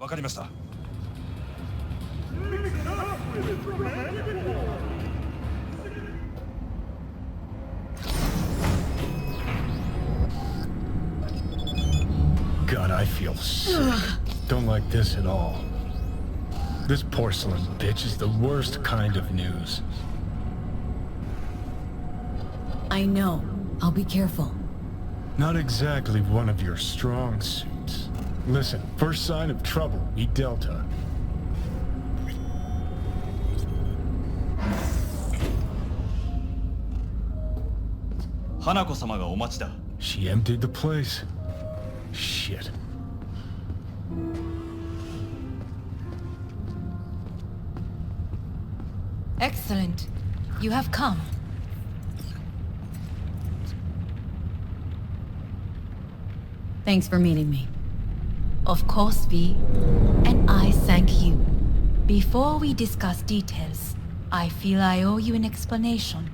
わかりました。God, I feel sick. Don't like this at all. This porcelain bitch is the worst kind of news. I know. I'll be careful. Not exactly one of your strong suits. Listen, first sign of trouble, we Delta. Hanako-samaがお待ちだ。 She emptied the place. Shit. Excellent. You have come. Thanks for meeting me. Of course, V. And I thank you. Before we discuss details, I feel I owe you an explanation.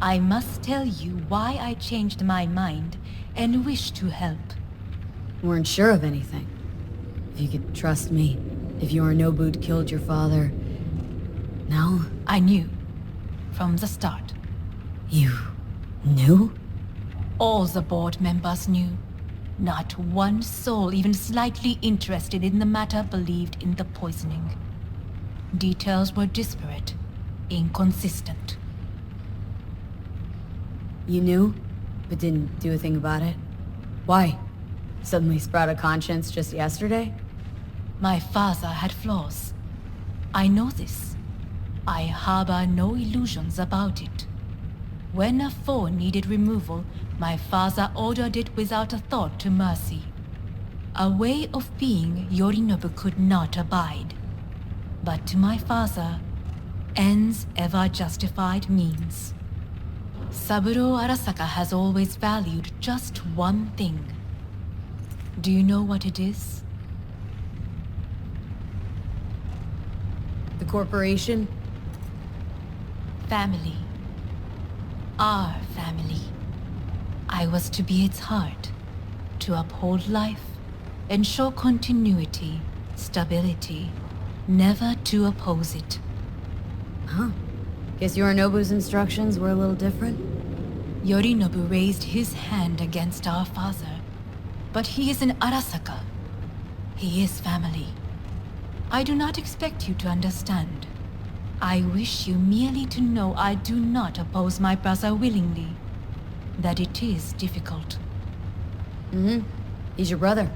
I must tell you why I changed my mind and wish to help. Weren't sure of anything. If you could trust me, if Yorinobu'd killed your father... Now? I knew. From the start. You... knew? All the board members knew. Not one soul even slightly interested in the matter believed in the poisoning. Details were disparate, inconsistent. You knew, but didn't do a thing about it? Why? Suddenly sprout a conscience just yesterday? My father had flaws. I know this. I harbor no illusions about it. When a foe needed removal, my father ordered it without a thought to mercy. A way of being Yorinobu could not abide. But to my father, ends ever justified means. Saburo Arasaka has always valued just one thing. Do you know what it is? The corporation? Family. Our family. I was to be its heart, to uphold life, ensure continuity, stability, never to oppose it. Huh. Guess Yorinobu's instructions were a little different? Yorinobu raised his hand against our father, but he is an Arasaka. He is family. I do not expect you to understand. I wish you merely to know I do not oppose my brother willingly. That it is difficult. Mm-hmm. He's your brother.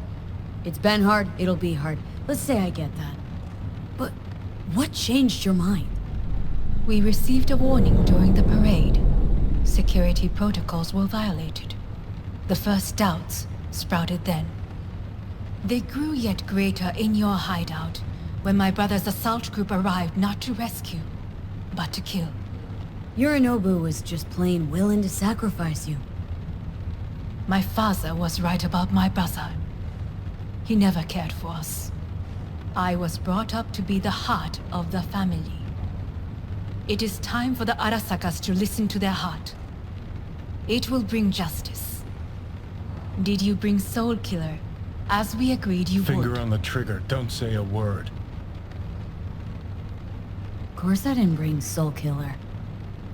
It's been hard, it'll be hard. Let's say I get that. But what changed your mind? We received a warning during the parade. Security protocols were violated. The first doubts sprouted then. They grew yet greater in your hideout, when my brother's assault group arrived not to rescue, but to kill. Yorinobu was just plain willing to sacrifice you. My father was right about my brother. He never cared for us. I was brought up to be the heart of the family. It is time for the Arasakas to listen to their heart. It will bring justice. Did you bring Soul Killer, as we agreed you would? Finger on the trigger, don't say a word. Of course I didn't bring Soul Killer.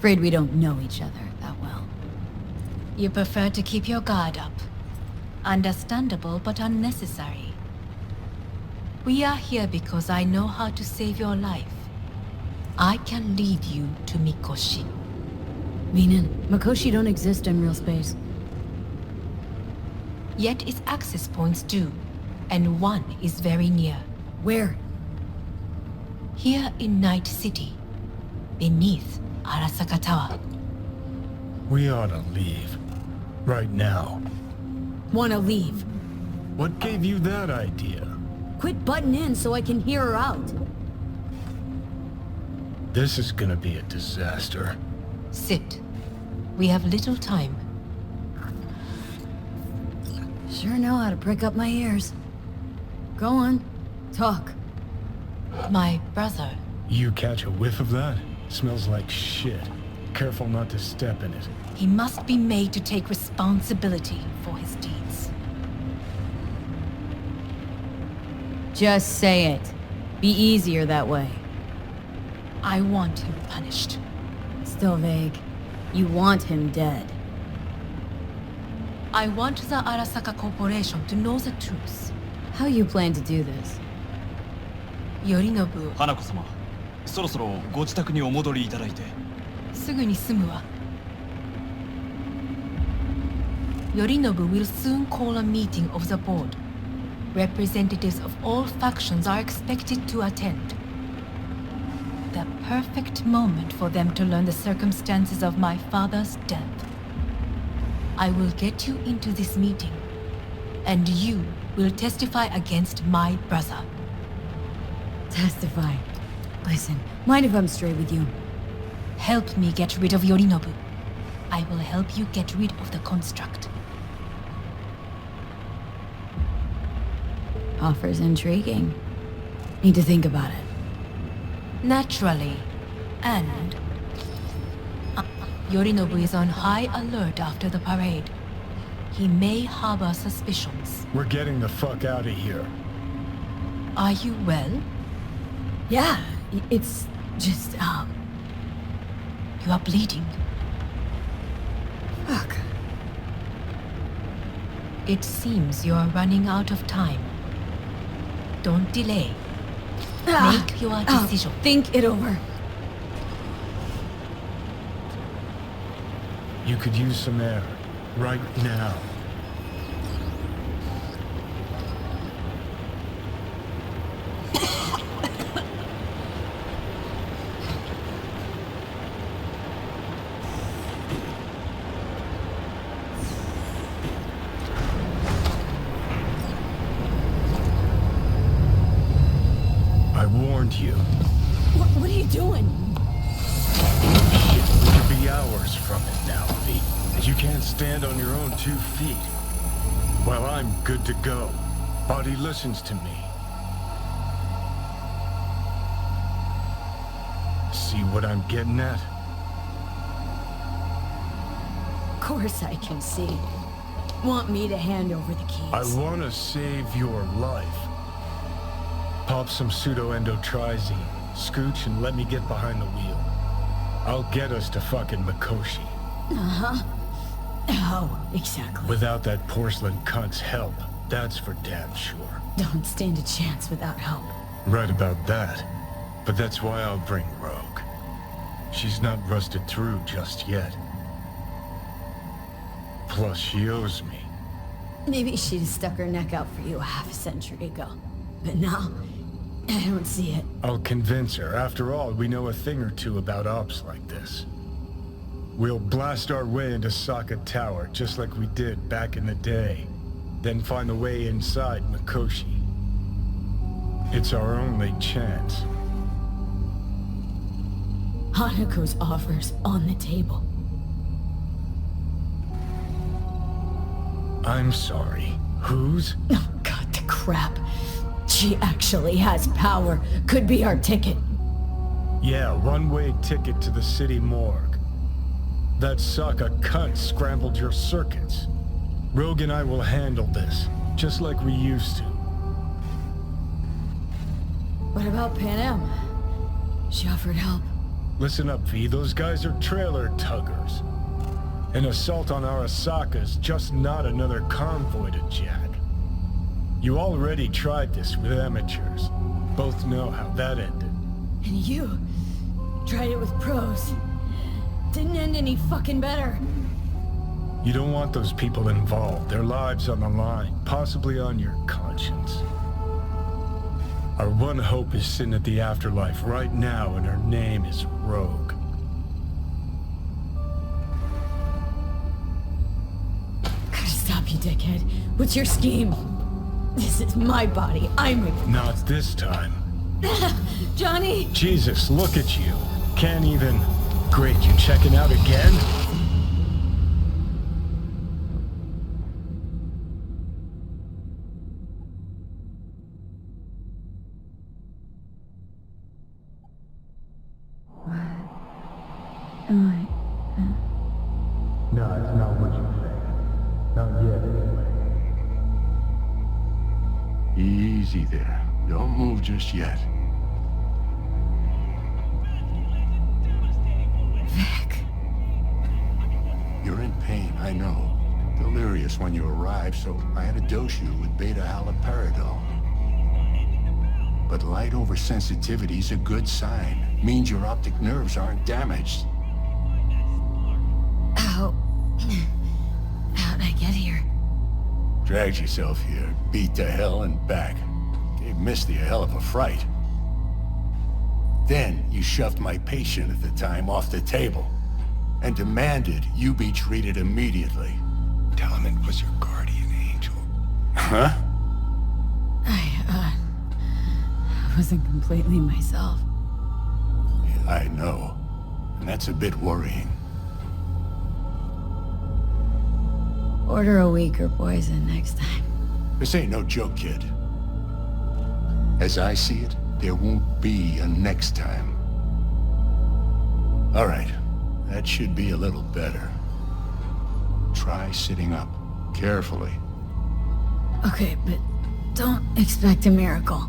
Afraid we don't know each other that well. You prefer to keep your guard up. Understandable, but unnecessary. We are here because I know how to save your life. I can lead you to Mikoshi. Meaning, Mikoshi don't exist in real space. Yet its access points do, and one is very near. Where? Here in Night City, beneath Arasaka Tower. We ought to leave. Right now. Wanna leave? What gave you that idea? Quit butting in so I can hear her out. This is gonna be a disaster. Sit. We have little time. Sure know how to prick up my ears. Go on. Talk. My brother. You catch a whiff of that? Smells like shit. Careful not to step in it. He must be made to take responsibility for his deeds. Just say it. Be easier that way. I want him punished. Still vague. You want him dead. I want the Arasaka Corporation to know the truth. How you plan to do this? Yorinobu, 花子様、そろそろご自宅にお戻りいただいて。すぐに済むわ。Yorinobu will soon call a meeting of the board. Representatives of all factions are expected to attend. The perfect moment for them to learn the circumstances of my father's death. I will get you into this meeting, and you will testify against my brother. Testify. Listen, mind if I'm straight with you? Help me get rid of Yorinobu. I will help you get rid of the construct. Offer's intriguing. Need to think about it. Naturally. And Yorinobu is on high alert after the parade. He may harbor suspicions. We're getting the fuck out of here. Are you well? Yeah, it's just, You are bleeding. Fuck. It seems you are running out of time. Don't delay. Make your decision. Think it over. You could use some air. Right now. I warned you. What are you doing? Shit, we could be hours from it now, V. You can't stand on your own 2 feet. Well, I'm good to go. Body listens to me. See what I'm getting at? Of course I can see. Want me to hand over the keys? I want to save your life. Pop some pseudo-endotrizine, scooch, and let me get behind the wheel. I'll get us to fucking Mikoshi. Uh-huh. How exactly? Without that porcelain cunt's help, that's for damn sure. Don't stand a chance without help. Right about that. But that's why I'll bring Rogue. She's not rusted through just yet. Plus, she owes me. Maybe she'd stuck her neck out for you a half a century ago. But now, I don't see it. I'll convince her. After all, we know a thing or two about ops like this. We'll blast our way into Sokka Tower, just like we did back in the day. Then find a way inside Mikoshi. It's our only chance. Hanako's offer's on the table. I'm sorry. Whose? Oh, God, the crap. She actually has power. Could be our ticket. Yeah, one-way ticket to the city morgue. That Sokka cunt scrambled your circuits. Rogue and I will handle this, just like we used to. What about Pan Am? She offered help. Listen up, V. Those guys are trailer tuggers. An assault on Arasaka's just not another convoy to jack. You already tried this with amateurs. Both know how that ended. And you tried it with pros. Didn't end any fucking better. You don't want those people involved. Their lives on the line, possibly on your conscience. Our one hope is sitting at the afterlife right now, and her name is Rogue. Gotta stop you, dickhead. What's your scheme? This is my body. I'm Not this time. Johnny! Jesus, look at you. Can't even... Great, you checking out again? Am I... No, it's not what you think. Not yet, anyway. Easy there. Don't move just yet. Vic. You're in pain, I know. Delirious when you arrived, so I had to dose you with beta-haloperidol. But light oversensitivity's a good sign. Means your optic nerves aren't damaged. How... How'd I get here? Dragged yourself here, beat to hell and back. Gave Misty a hell of a fright. Then you shoved my patient at the time off the table and demanded you be treated immediately. Tell him it was your guardian angel. Huh? I wasn't completely myself. I know. And that's a bit worrying. Order a weaker poison next time. This ain't no joke, kid. As I see it, there won't be a next time. All right. That should be a little better. Try sitting up. Carefully. Okay, but don't expect a miracle.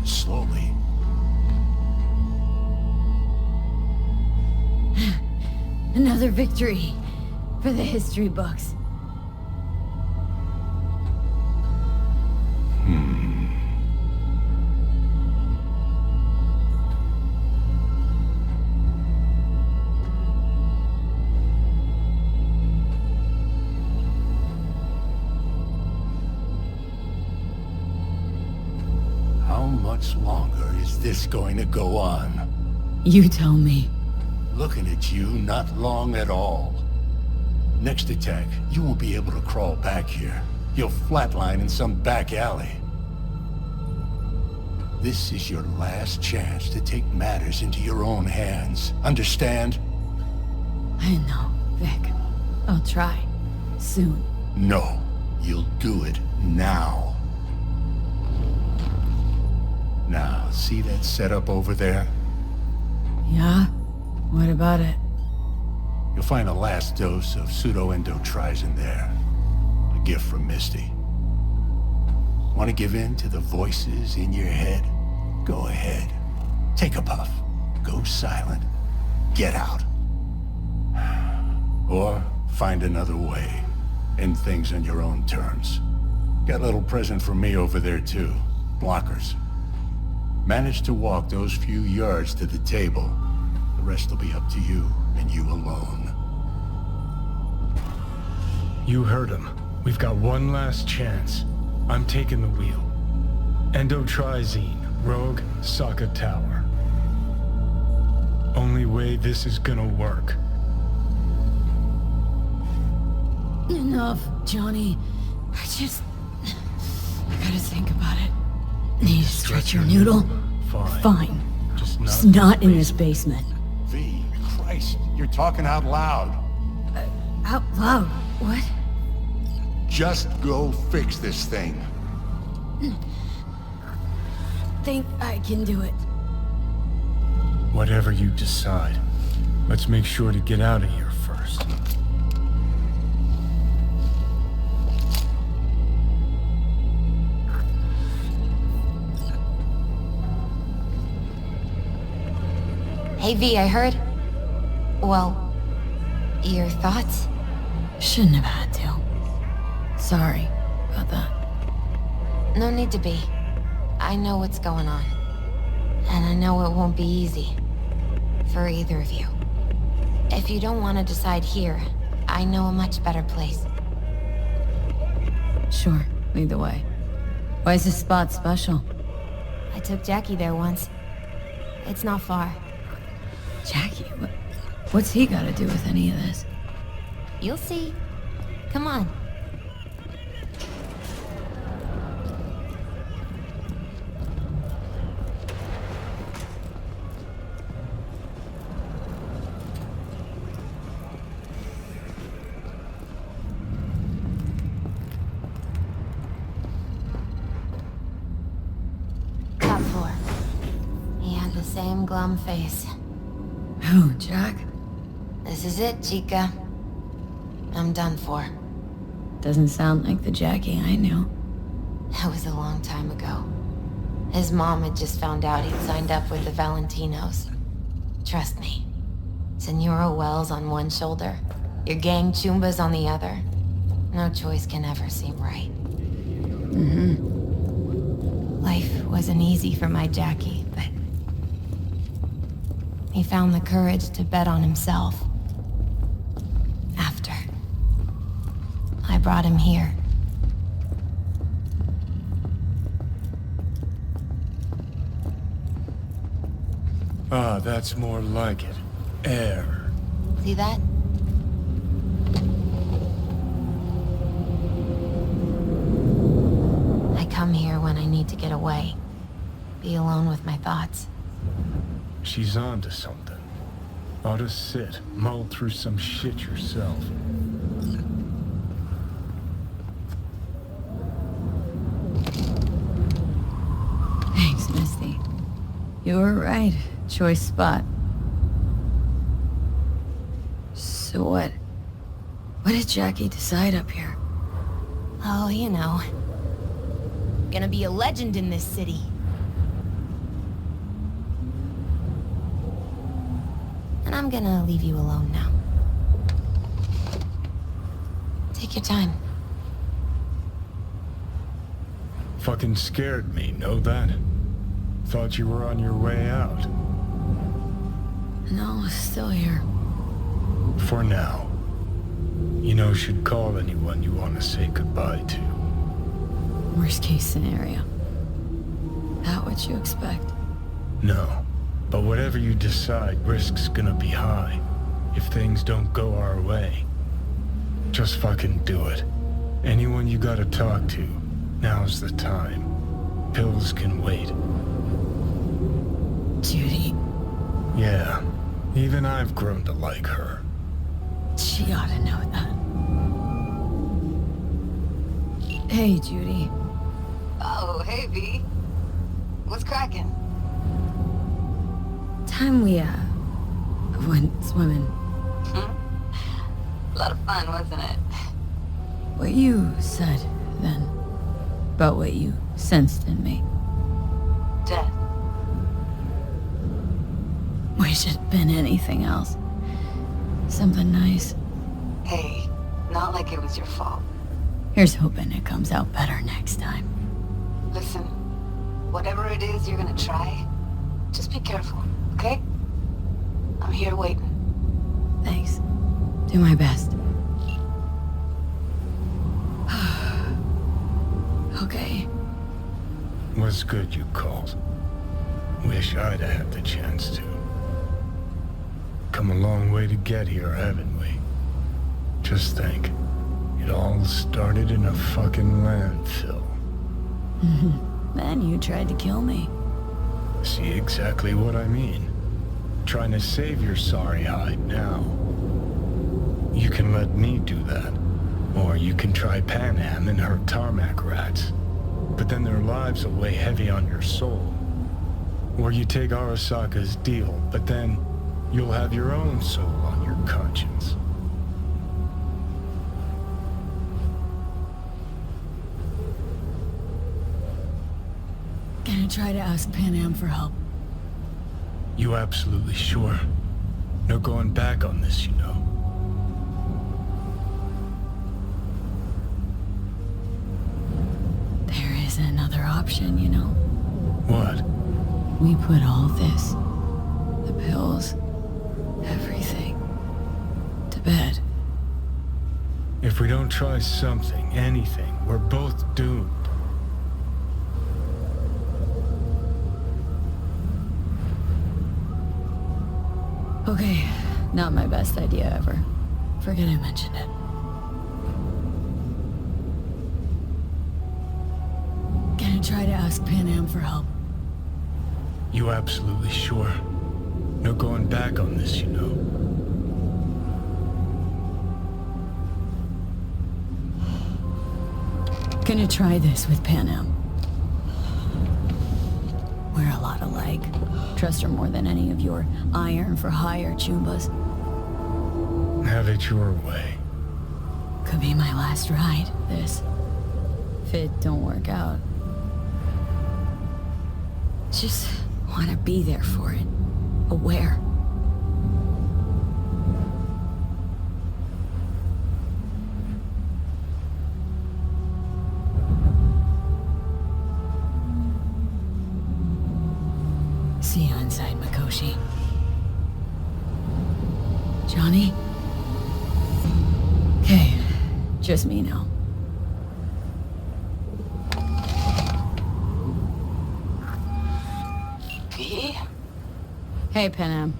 Slowly. Another victory for the history books. How much longer is this going to go on? You tell me. Looking at you, not long at all. Next attack, you won't be able to crawl back here. You'll flatline in some back alley. This is your last chance to take matters into your own hands. Understand? I know, Vic. I'll try. Soon. No. You'll do it now. Now, see that setup over there? Yeah? What about it? You'll find a last dose of pseudo-endotrizin there. A gift from Misty. Want to give in to the voices in your head? Go ahead. Take a puff. Go silent. Get out. Or find another way. End things on your own terms. Got a little present for me over there too. Blockers. Manage to walk those few yards to the table. The rest will be up to you, and you alone. You heard him. We've got one last chance. I'm taking the wheel. Endotrizine, Rogue, Sokka Tower. Only way this is gonna work. Enough, Johnny. I gotta think about it. Need to stretch your noodle? Fine. Just not in this basement. V, Christ, you're talking out loud. Out loud? What? Just go fix this thing. Think I can do it. Whatever you decide. Let's make sure to get out of here first. Hey V, I heard... Well, your thoughts? Shouldn't have had to. Sorry about that. No need to be. I know what's going on. And I know it won't be easy. For either of you. If you don't want to decide here, I know a much better place. Sure, lead the way. Why is this spot special? I took Jackie there once. It's not far. Jackie? What's he got to do with any of this? You'll see. Come on. Top floor. He had the same glum face. Who, Jack? This is it, Chica. I'm done for. Doesn't sound like the Jackie I knew. That was a long time ago. His mom had just found out he'd signed up with the Valentinos. Trust me. Senora Wells on one shoulder, your gang Chumbas on the other. No choice can ever seem right. Life wasn't easy for my Jackie, but he found the courage to bet on himself. After I brought him here. Ah, that's more like it. Air. See that? I come here when I need to get away. Be alone with my thoughts. She's onto something. Ought to sit, mull through some shit yourself. Thanks, Misty. You were right. Choice spot. So what? What did Jackie decide up here? Oh, you know. Gonna be a legend in this city. And I'm gonna leave you alone now. Take your time. Fucking scared me, know that? Thought you were on your way out. No, still here. For now. You know, should call anyone you want to say goodbye to. Worst case scenario. That what you expect? No. But whatever you decide, risk's gonna be high. If things don't go our way. Just fucking do it. Anyone you gotta talk to, now's the time. Pills can wait. Judy. Yeah. Even I've grown to like her. She ought to know that. Hey, Judy. Oh, hey, V. What's cracking? Time we, went swimming. A lot of fun, wasn't it? What you said, then. About what you sensed in me. Death. Wish it'd been anything else. Something nice. Hey, not like it was your fault. Here's hoping it comes out better next time. Listen, whatever it is you're gonna try, just be careful, okay? I'm here waiting. Thanks. Do my best. Okay. Was good you called. Wish I'd have had the chance to. Come a long way to get here, haven't we? Just think. It all started in a fucking landfill. Then you tried to kill me. See exactly what I mean? Trying to save your sorry hide now. You can let me do that. Or you can try Panam and her tarmac rats. But then their lives will weigh heavy on your soul. Or you take Arasaka's deal, but then you'll have your own soul on your conscience. Gonna try to ask Panam for help. You absolutely sure? No going back on this, you know. There is another option, you know. What? We put all this, the pills, everything, to bed. If we don't try something, anything, we're both doomed. Okay, not my best idea ever. Forget I mentioned it. Gonna try to ask Panam for help. You absolutely sure? No going back on this, you know. Gonna try this with Panam. We're a lot alike. Trust her more than any of your iron for hire chumbas. Have it your way. Could be my last ride, this. if it don't work out. Just want to be there for it. Aware. See you inside, Mikoshi. Johnny? Okay, just me now. V? Hey, Panam.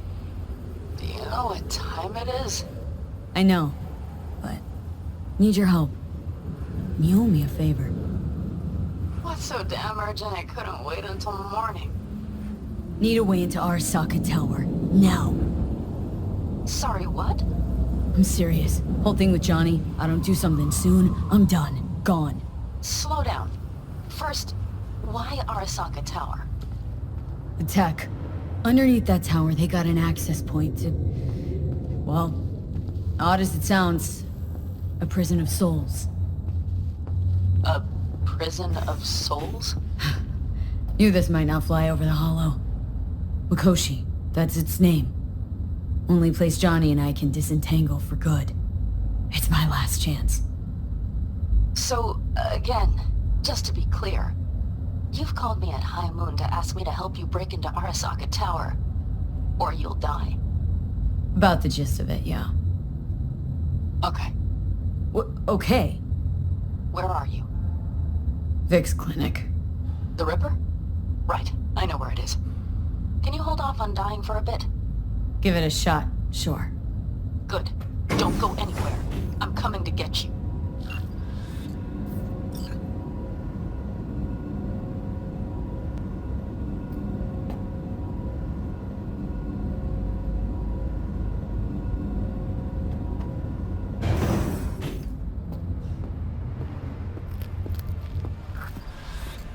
Do you know what time it is? I know, but need your help. You owe me a favor. What's so damn urgent I couldn't wait until morning? Need a way into Arasaka Tower. Now. Sorry, what? I'm serious. Whole thing with Johnny, I don't do something soon, I'm done. Gone. Slow down. First, why Arasaka Tower? The tech. Underneath that tower, they got an access point to... well, odd as it sounds, a prison of souls. A prison of souls? Knew this might not fly over the hollow. Mikoshi, that's its name. Only place Johnny and I can disentangle for good. It's my last chance. So, again, just to be clear, you've called me at High Moon to ask me to help you break into Arasaka Tower, or you'll die. About the gist of it, yeah. Okay, Okay. where are you? Vic's clinic. The Ripper? Right, I know where it is. Can you hold off on dying for a bit? Give it a shot, sure. Good. Don't go anywhere. I'm coming to get you.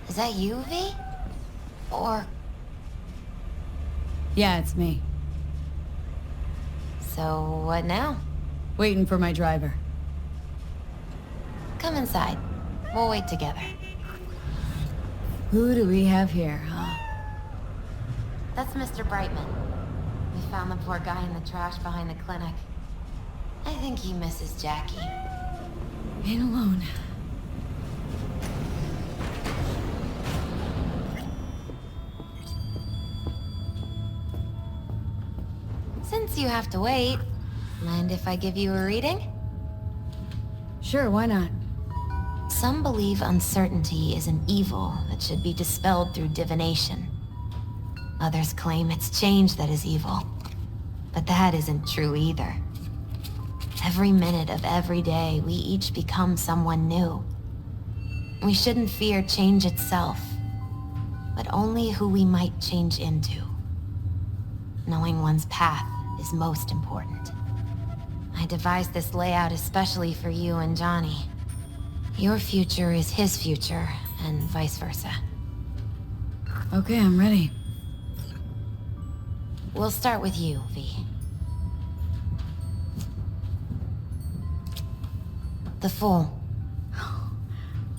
Is that you, V? Or... Yeah, it's me. so what now? Waiting for my driver. Come inside. We'll wait together. Who do we have here, huh? That's Mr. Brightman. We found the poor guy in the trash behind the clinic. I think he misses Jackie. Ain't alone. Since you have to wait, mind if I give you a reading? Sure, why not? Some believe uncertainty is an evil that should be dispelled through divination. Others claim it's change that is evil. But that isn't true either. Every minute of every day, we each become someone new. We shouldn't fear change itself, but only who we might change into. Knowing one's path is most important. I devised this layout especially for you and Johnny. Your future is his future, and vice versa. Okay, I'm ready. We'll start with you, V. The Fool.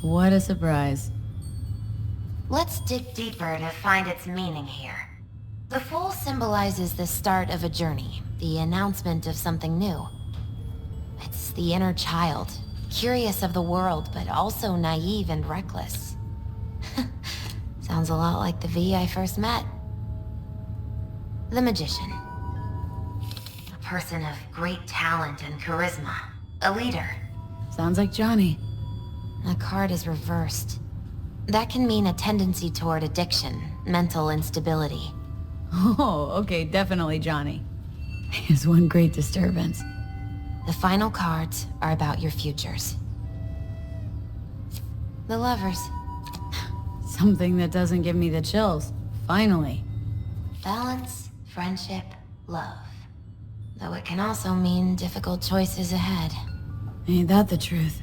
What a surprise. Let's dig deeper to find its meaning here. The Fool symbolizes the start of a journey, the announcement of something new. It's the inner child, curious of the world, but also naive and reckless. Sounds a lot like the V I first met. The Magician. A person of great talent and charisma. A leader. Sounds like Johnny. The card is reversed. That can mean a tendency toward addiction, mental instability. Oh, okay, definitely Johnny. Here's one great disturbance. The final cards are about your futures. The Lovers. Something that doesn't give me the chills. Finally. Balance, friendship, love. Though it can also mean difficult choices ahead. Ain't that the truth?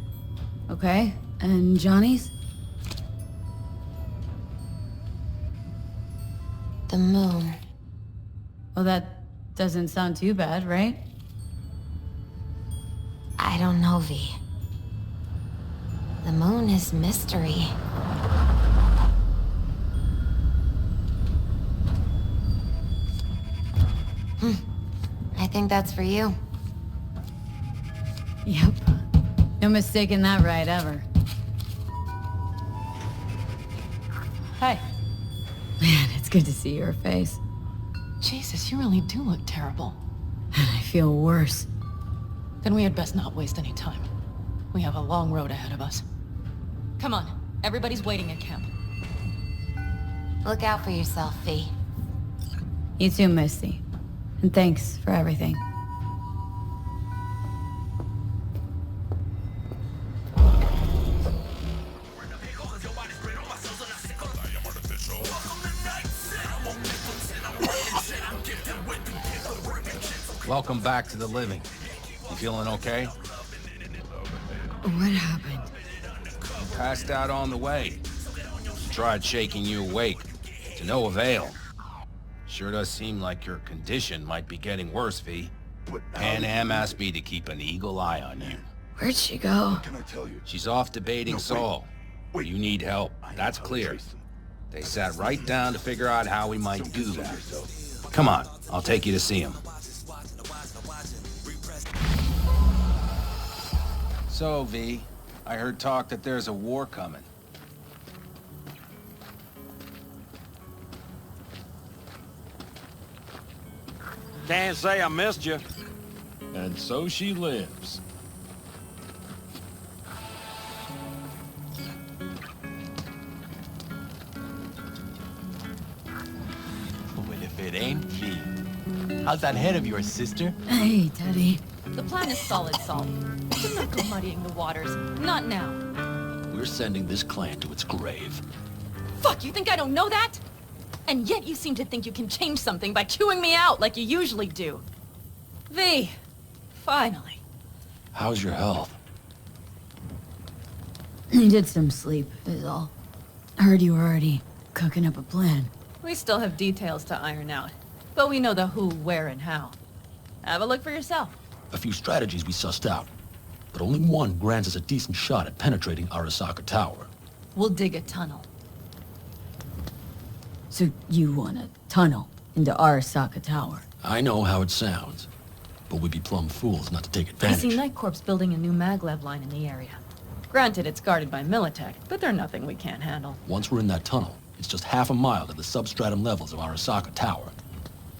Okay, and Johnny's? The Moon. Well, that doesn't sound too bad, right? I don't know, V. The moon is mystery. I think that's for you. Yep. No mistaking that ride ever. Hey. Man, it's good to see your face. Jesus, you really do look terrible. And I feel worse. Then we had best not waste any time. We have a long road ahead of us. Come on, everybody's waiting at camp. Look out for yourself, V. You too, Misty. And thanks for everything. Welcome back to the living. You feeling okay? What happened? Passed out on the way. Tried shaking you awake. To no avail. Sure does seem like your condition might be getting worse, V. Am asked me to keep an eagle eye on you. Where'd she go? She's off debating Saul. You need help. That's clear. They sat right down to figure out how we might do that. Come on, I'll take you to see him. So, V, I heard talk that there's a war coming. Can't say I missed you. And so she lives. Well, if it ain't V. How's that head of yours, sister? Hey, Teddy. The plan is solid, Saul. Do not go muddying the waters. Not now. We're sending this clan to its grave. Fuck, you think I don't know that? And yet you seem to think you can change something by chewing me out like you usually do. V, finally. How's your health? Needed some sleep, is all. I heard you were already cooking up a plan. We still have details to iron out, but we know the who, where, and how. Have a look for yourself. A few strategies we sussed out, but only one grants us a decent shot at penetrating Arasaka Tower. We'll dig a tunnel. So you want a tunnel into Arasaka Tower? I know how it sounds, but we'd be plumb fools not to take I advantage. see Night Corp's building a new maglev line in the area. Granted, it's guarded by Militech, but they're nothing we can't handle. Once we're in that tunnel, it's just half a mile to the substratum levels of Arasaka Tower.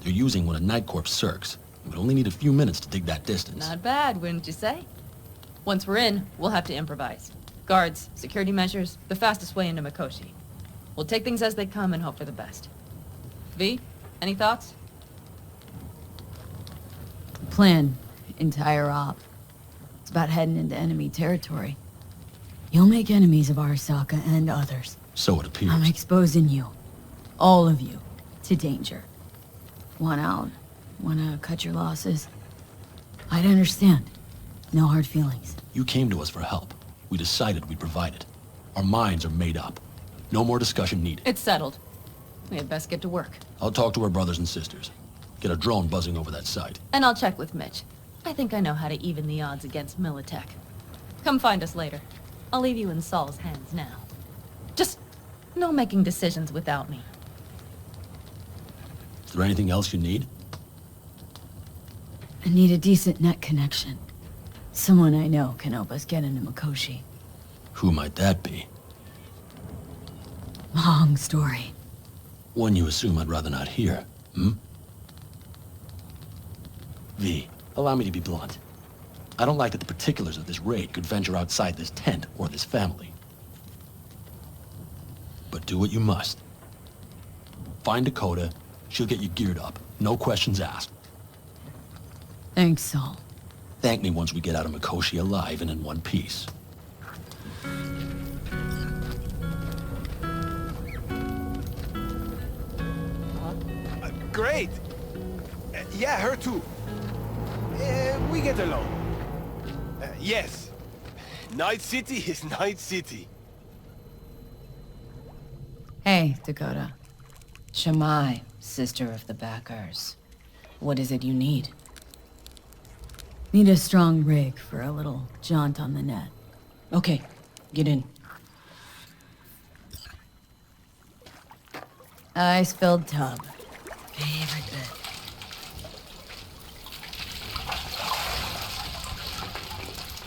They're using one of Night Corp's circs. It would only need a few minutes to dig that distance. Not bad, wouldn't you say? Once we're in, we'll have to improvise. Guards, security measures, the fastest way into Mikoshi. We'll take things as they come and hope for the best. V, any thoughts? Plan. Entire op. It's about heading into enemy territory. You'll make enemies of Arasaka and others. So it appears. I'm exposing you. All of you. To danger. Want out? Wanna cut your losses? I'd understand. No hard feelings. You came to us for help. We decided we'd provide it. Our minds are made up. No more discussion needed. It's settled. We had best get to work. I'll talk to our brothers and sisters. Get a drone buzzing over that site. And I'll check with Mitch. I think I know how to even the odds against Militech. Come find us later. I'll leave you in Saul's hands now. Just no making decisions without me. Is there anything else you need? I need a decent net connection. Someone I know can help us get into Mikoshi. Who might that be? Long story. One you assume I'd rather not hear, hmm? V, allow me to be blunt. I don't like that the particulars of this raid could venture outside this tent or this family. But do what you must. Find Dakota, she'll get you geared up. No questions asked. Thanks, Saul. Thank me once we get out of Mikoshi alive and in one piece. Great! Yeah, her too. We get along. Yes. Night City is Night City. Hey, Dakota. Shamai, sister of the Backers. What is it you need? Need a strong rig for a little jaunt on the net. Okay, Get in. Ice-filled tub. Favorite bit.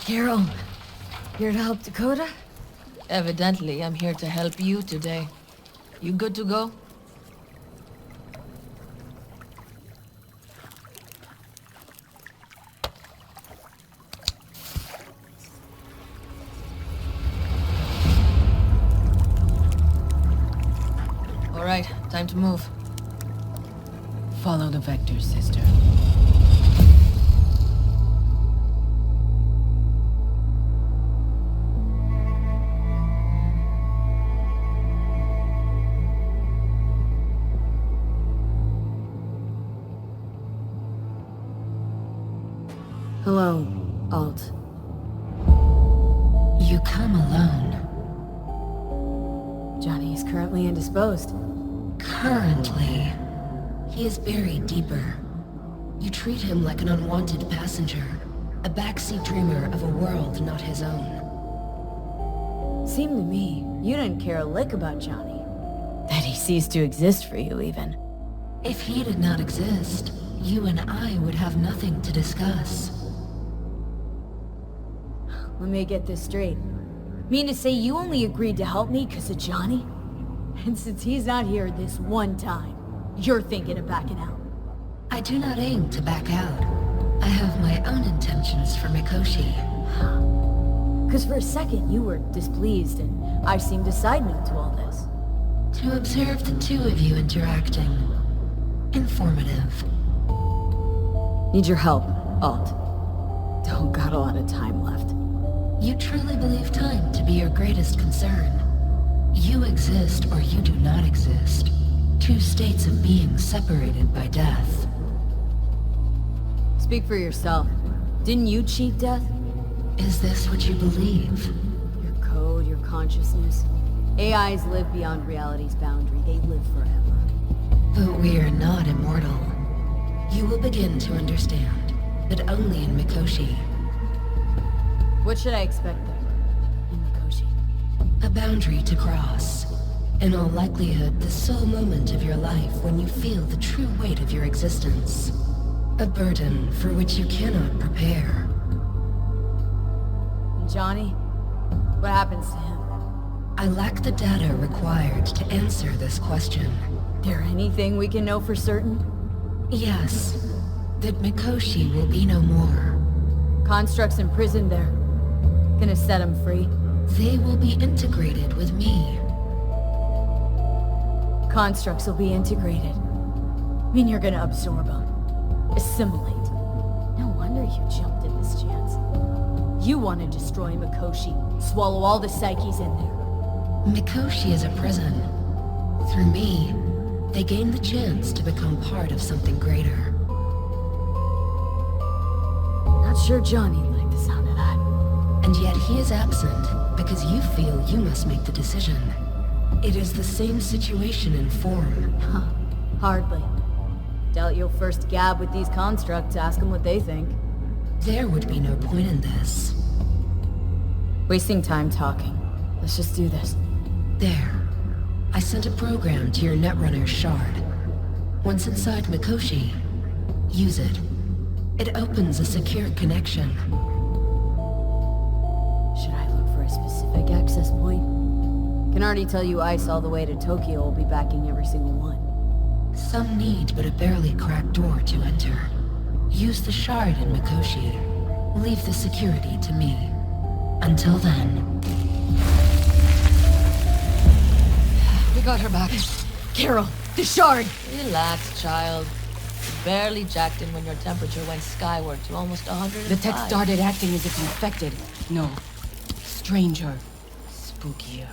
Carol, here to help Dakota? Evidently, I'm here to help you today. You good to go? All right, time to move. Follow the vector, sister. Hello, Alt. You come alone. Johnny is currently indisposed. Currently. He is buried deeper. You treat him like an unwanted passenger, a backseat dreamer of a world not his own. Seemed to me, you didn't care a lick about Johnny. That he ceased to exist for you, even. If he did not exist, you and I would have nothing to discuss. Let me get this straight. Mean to say you only agreed to help me because of Johnny? And since he's not here this one time, you're thinking of backing out. I do not aim to back out. I have my own intentions for Mikoshi. Because for a second you were displeased and I seemed a sideman to all this. To observe the two of you interacting. Informative. Need your help, Alt. Don't got a lot of time left. You truly believe time to be your greatest concern. You exist or you do not exist. Two states of being separated by death. Speak for yourself. Didn't you cheat death? Is this what you believe? Your code, your consciousness. AIs live beyond reality's boundary. They live forever. But we are not immortal. You will begin to understand that only in Mikoshi. What should I expect there? In Mikoshi? A boundary to cross. In all likelihood, the sole moment of your life when you feel the true weight of your existence. A burden for which you cannot prepare. And Johnny? What happens to him? I lack the data required to answer this question. There anything we can know for certain? Yes. That Mikoshi will be no more. Constructs imprisoned there. Gonna set him free. They will be integrated with me. Constructs will be integrated. I mean you're gonna absorb them. Assimilate. No wonder you jumped at this chance. You want to destroy Mikoshi. Swallow all the psyches in there. Mikoshi is a prison. Through me, they gain the chance to become part of something greater. Not sure Johnny liked the sound of that. And yet he is absent because you feel you must make the decision. It is the same situation in form. Huh. Hardly. Doubt you'll first gab with these constructs, ask them what they think. There would be no point in this. Wasting time talking. Let's just do this. There. I sent a program to your Netrunner's shard. Once inside Mikoshi, use it. It opens a secure connection. Should I look for a specific access point? Can already tell you Ice all the way to Tokyo will be backing every single one. Some need but a barely cracked door to enter. Use the shard in Mikoshi. Leave the security to me. Until then... We got her back. Carol, the shard! Relax, child. You barely jacked in when your temperature went skyward to almost 105. The tech started acting as if infected. No. Stranger. Spookier.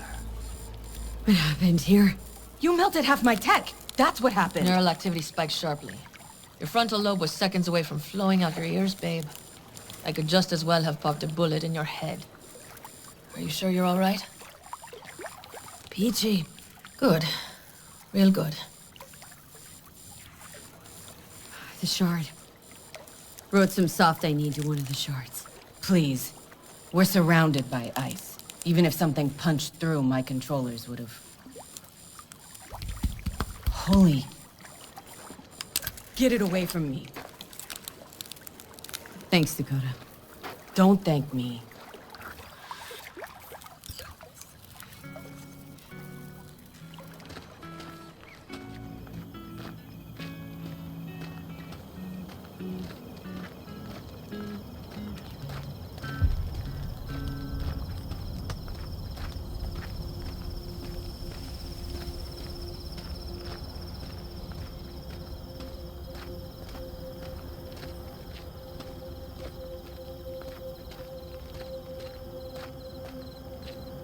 What happened here? You melted half my tech! That's what happened! Neural activity spiked sharply. Your frontal lobe was seconds away from flowing out your ears, babe. I could just as well have popped a bullet in your head. Are you sure you're all right? Peachy. Good. Real good. The shard. Wrote some soft I need to one of the shards. Please. We're surrounded by ice. Even if something punched through, my controllers would have... Holy... Get it away from me. Thanks, Dakota. Don't thank me.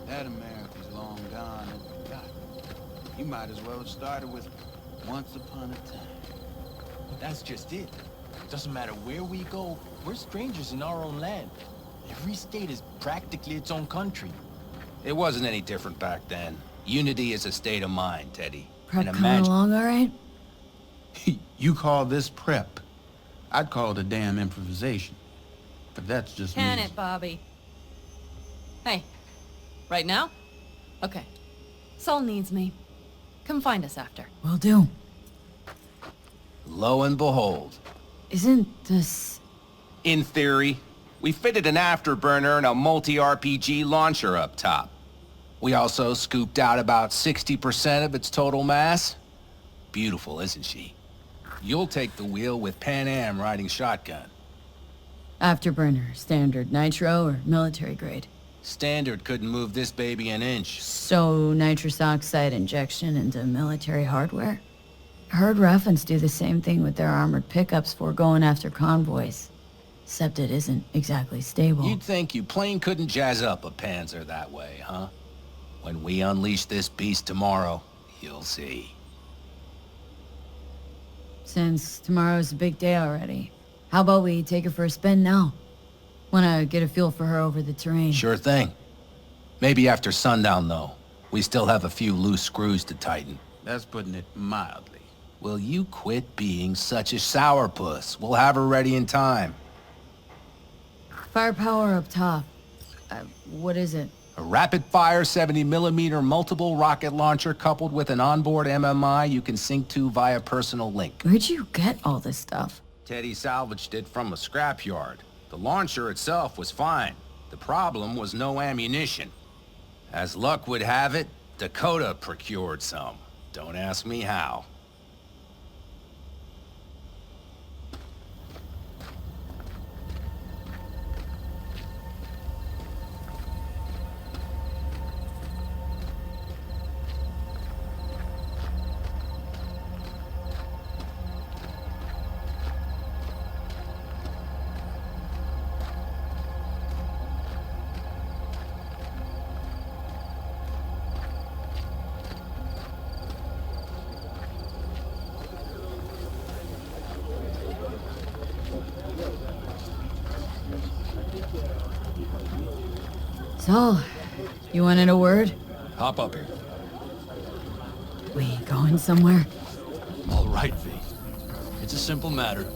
That America's long gone and forgotten. You might as well have started with once upon a time. But that's just it. Doesn't matter where we go, we're strangers in our own land. Every state is practically its own country. It wasn't any different back then. Unity is a state of mind, Teddy. Prep And coming along all right? You call this prep? I'd call it a damn improvisation. But that's just Can me. it, Bobby? Hey, right now? Okay. Saul needs me. Come find us after. Will do. Lo and behold. Isn't this... In theory, we fitted an afterburner and a multi-RPG launcher up top. We also scooped out about 60% of its total mass. Beautiful, isn't she? You'll take the wheel with Pan Am riding shotgun. Afterburner, standard, nitro, or military grade? Standard couldn't move this baby an inch. So, nitrous oxide injection into military hardware? I heard Ruffins do the same thing with their armored pickups for going after convoys. Except it isn't exactly stable. You'd think you plain couldn't jazz up a Panzer that way, huh? When we unleash this beast tomorrow, you'll see. Since tomorrow's a big day already, how about we take her for a spin now? Wanna get a feel for her over the terrain. Sure thing. Maybe after sundown, though. We still have a few loose screws to tighten. That's putting it mildly. Will you quit being such a sourpuss? We'll have her ready in time. Firepower up top. What is it? A rapid-fire 70mm multiple rocket launcher coupled with an onboard MMI you can sync to via personal link. Where'd you get all this stuff? Teddy salvaged it from a scrapyard. The launcher itself was fine. The problem was no ammunition. As luck would have it, Dakota procured some. Don't ask me how. So, you wanted a word? Hop up here. We going somewhere? All right, V. It's a simple matter.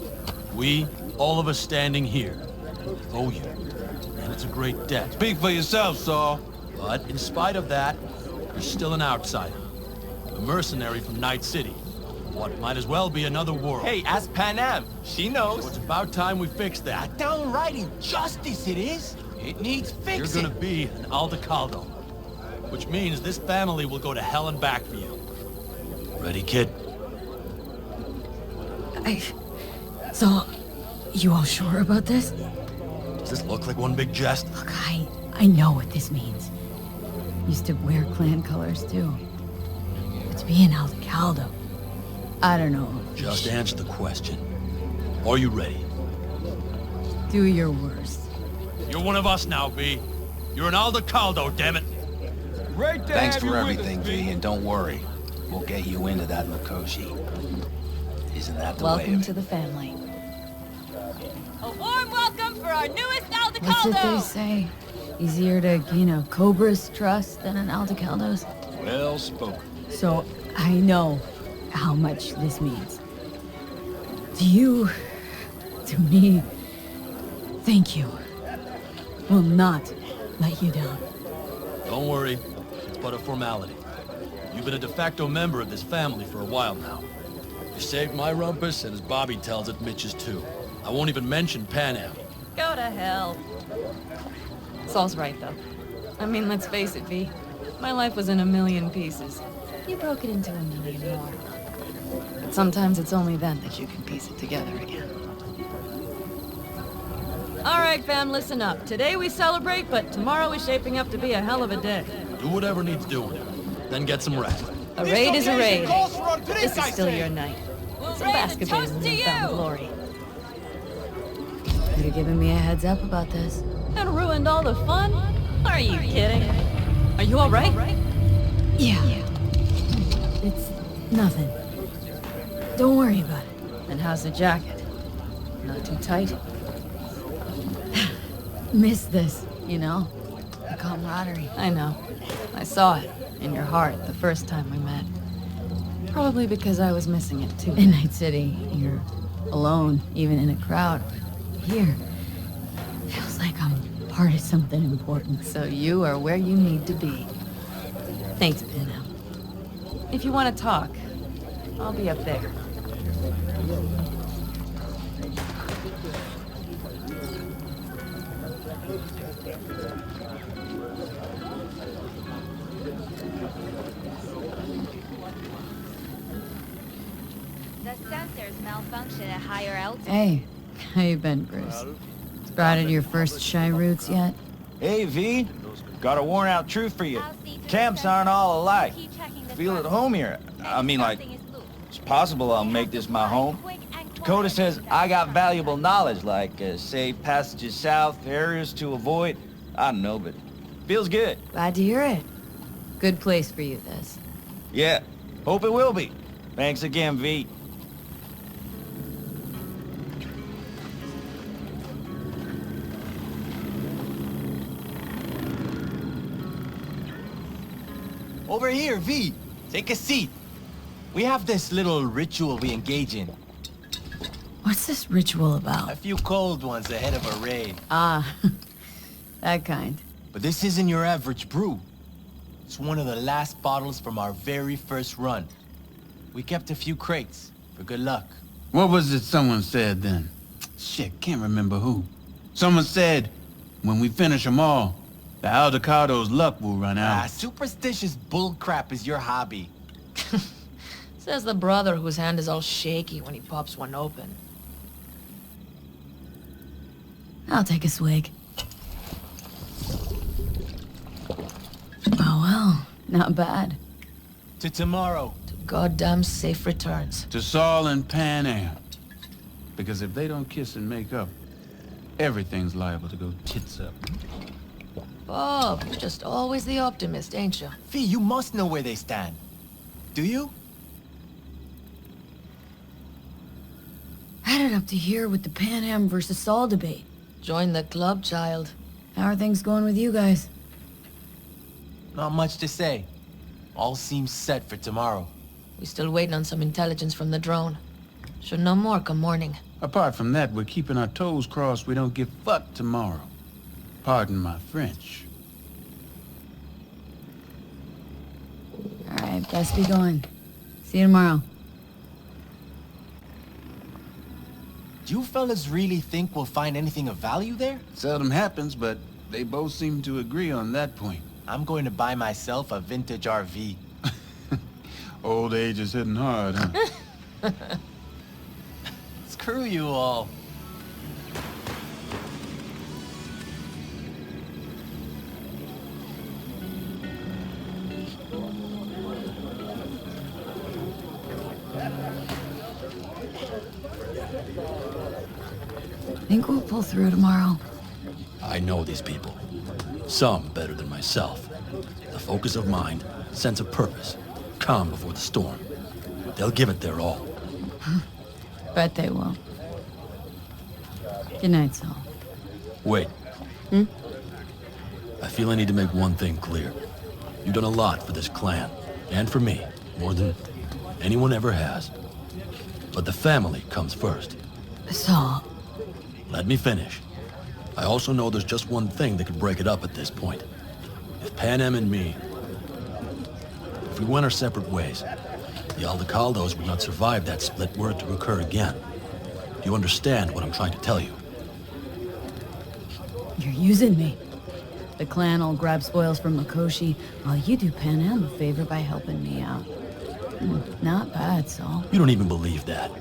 We, all of us standing here, owe you. And it's a great debt. Speak for yourself, Saul. But in spite of that, you're still an outsider. A mercenary from Night City. What might as well be another world. Hey, ask Pan Am. She knows. So it's about time we fix that. Downright injustice it is. It needs fixing. You're gonna be an Aldecaldo. Which means this family will go to hell and back for you. Ready, kid? So, you all sure about this? Does this look like one big jest? Look, I know what this means. Used to wear clan colors, too. But to be an Aldecaldo, I don't know. Just answer the question. Are you ready? Do your worst. You're one of us now, V. You're an Aldecaldo, damn it. Right there. Thanks for everything, V, and don't worry. We'll get you into that Mikoshi. Isn't that the way Welcome of to it? the family. A warm welcome for our newest Aldecaldo! What's it they say? Easier to gain a Cobra's trust than an Aldecaldo's? Well spoken. So, I know how much this means. To you, to me, thank you. Will not let you down. Don't worry. It's but a formality. You've been a de facto member of this family for a while now. You saved my rumpus, and as Bobby tells it, Mitch's too. I won't even mention Pan Am. Go to hell. Saul's right, though. I mean, let's face it, V. My life was in a million pieces. You broke it into a million more. But sometimes it's only then that you can piece it together again. All right, fam, listen up. Today we celebrate, but tomorrow is shaping up to be a hell of a day. Do whatever needs doing. Then get some rest. A raid is a raid. This is still your night. Some basketball and found glory. Could have given me a heads up about this. And ruined all the fun? Are you kidding? Are you all right? Yeah. It's nothing. Don't worry about it. And how's the jacket? Not too tight? Miss this, you know? The camaraderie. I know. I saw it in your heart the first time we met. Probably because I was missing it too. In Night City, you're alone, even in a crowd. Here, feels like I'm part of something important. So you are where you need to be. Thanks, Pinham. If you want to talk, I'll be up there. The sensors malfunction at higher altitude. Hey, how you been, Chris? Sprouted your first shy roots yet? Hey, V. Got a worn-out truth for you. Camps aren't all alike. Feel at home here. I mean, like, it's possible I'll make this my home. Dakota says I got valuable knowledge, like safe passages south, areas to avoid. I don't know, but feels good. Glad to hear it. Good place for you, this. Yeah, hope it will be. Thanks again, V. Over here, V. Take a seat. We have this little ritual we engage in. What's this ritual about? A few cold ones ahead of a raid. Ah, that kind. But this isn't your average brew. It's one of the last bottles from our very first run. We kept a few crates, for good luck. What was it someone said then? Shit, can't remember who. Someone said, when we finish them all, the Aldecado's luck will run out. Superstitious bullcrap is your hobby. Says the brother whose hand is all shaky when he pops one open. I'll take a swig. Oh well, not bad. To tomorrow. To goddamn safe returns. To Saul and Pan Am. Because if they don't kiss and make up, everything's liable to go tits up. Bob, you're just always the optimist, ain't you? V, you must know where they stand. Do you? Headed up to here with the Pan Am versus Saul debate. Join the club, child. How are things going with you guys? Not much to say. All seems set for tomorrow. We still waiting on some intelligence from the drone. Should know more come morning. Apart from that, we're keeping our toes crossed we don't get fucked tomorrow. Pardon my French. Alright, best be going. See you tomorrow. Do you fellas really think we'll find anything of value there? Seldom happens, but they both seem to agree on that point. I'm going to buy myself a vintage RV. Old age is hitting hard, huh? Screw you all. Think we'll pull through tomorrow? I know these people. Some better than myself. The focus of mind, sense of purpose, calm before the storm. They'll give it their all. Bet they will. Good night, Saul. Wait. I feel I need to make one thing clear. You've done a lot for this clan, and for me, more than anyone ever has. But the family comes first. Saul. Let me finish. I also know there's just one thing that could break it up at this point. If Panem and me, if we went our separate ways, the Aldecaldos would not survive that split were it to occur again. Do you understand what I'm trying to tell you? You're using me. The clan will grab spoils from Mikoshi, while you do Panem a favor by helping me out. Not bad, Saul. You don't even believe that.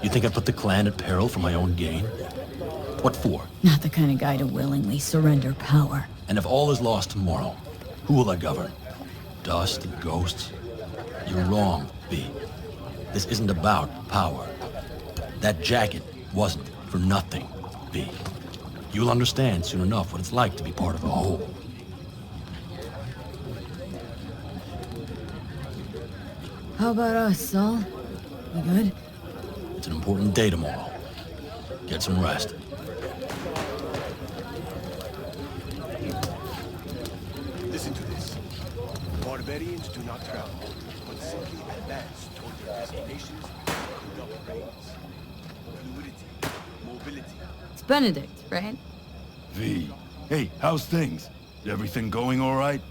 You think I put the clan at peril for my own gain? What for? Not the kind of guy to willingly surrender power. And if all is lost tomorrow, who will I govern? Dust and ghosts? You're wrong, V. This isn't about power. That jacket wasn't for nothing, V. You'll understand soon enough what it's like to be part of a whole. How about us, Saul? You good? It's an important day tomorrow. Get some rest. Listen to this. Barbarians do not travel, but simply advance toward their destinations with double brains. Fluidity, mobility. It's Benedict, right? V. Hey, how's things? Everything going all right?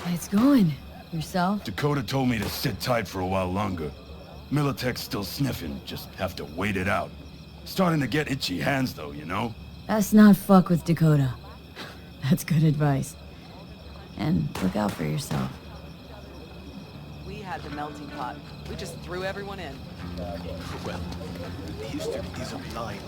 It's going. Yourself? Dakota told me to sit tight for a while longer. Militech's still sniffing, just have to wait it out. Starting to get itchy hands though, you know? Best not fuck with Dakota. That's good advice. And look out for yourself. We had the melting pot. We just threw everyone in. Well, history is a blind.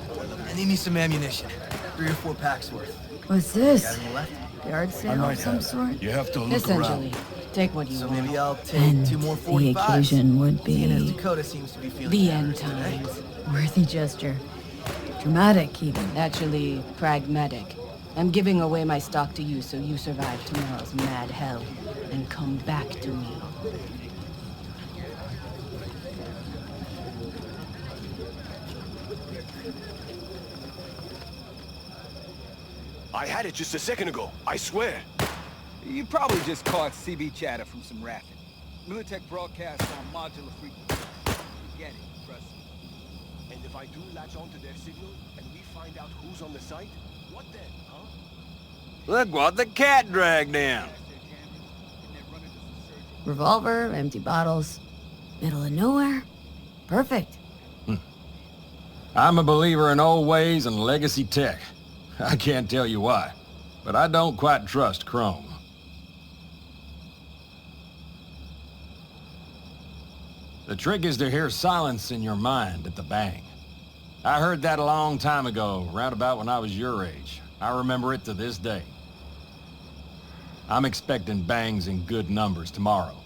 I need me some ammunition. 3 or 4 packs worth. What's this? Got any left? Yard sale of some sort? You have to look Essentially, around. take what you So want. maybe I'll take And 2 more the 45s. occasion would Seeing as be Dakota seems to be feeling The better end today. times. worthy gesture. Dramatic, even. Actually, pragmatic. I'm giving away my stock to you so you survive tomorrow's mad hell and come back to me. I had it just a second ago, I swear. You probably just caught CB chatter from some rapping. Militech broadcasts on modular frequency. You get it, trust me. And if I do latch onto their signal, and we find out who's on the site, what then, huh? Look what the cat dragged in. Revolver, empty bottles. Middle of nowhere. Perfect. I'm a believer in old ways and legacy tech. I can't tell you why, but I don't quite trust Chrome. The trick is to hear silence in your mind at the bang. I heard that a long time ago, round about when I was your age. I remember it to this day. I'm expecting bangs in good numbers tomorrow,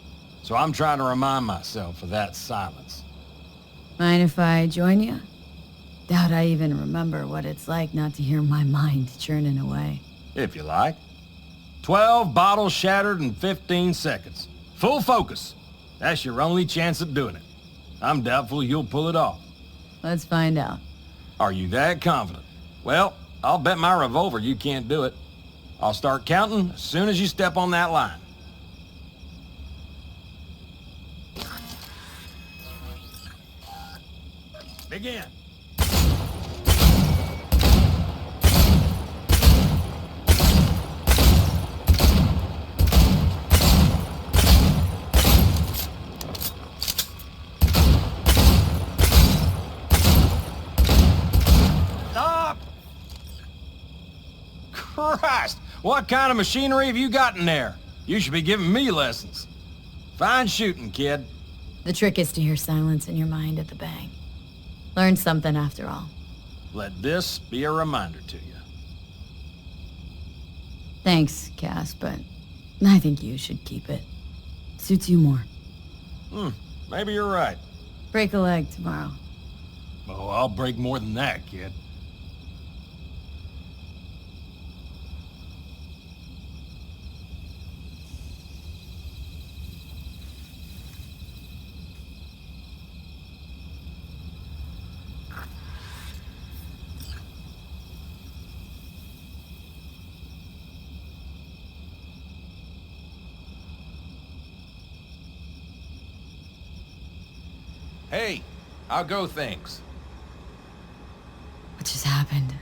so I'm trying to remind myself of that silence. Mind if I join you? Doubt I even remember what it's like not to hear my mind churning away. If you like. 12 bottles shattered in 15 seconds. Full focus. That's your only chance at doing it. I'm doubtful you'll pull it off. Let's find out. Are you that confident? Well, I'll bet my revolver you can't do it. I'll start counting as soon as you step on that line. Begin. Stop! Christ! What kind of machinery have you got in there? You should be giving me lessons. Fine shooting, kid. The trick is to hear silence in your mind at the bang. Learn something after all. Let this be a reminder to you. Thanks, Cass, but I think you should keep it. Suits you more. Maybe you're right. Break a leg tomorrow. Oh, I'll break more than that, kid. Hey, how go things? What just happened?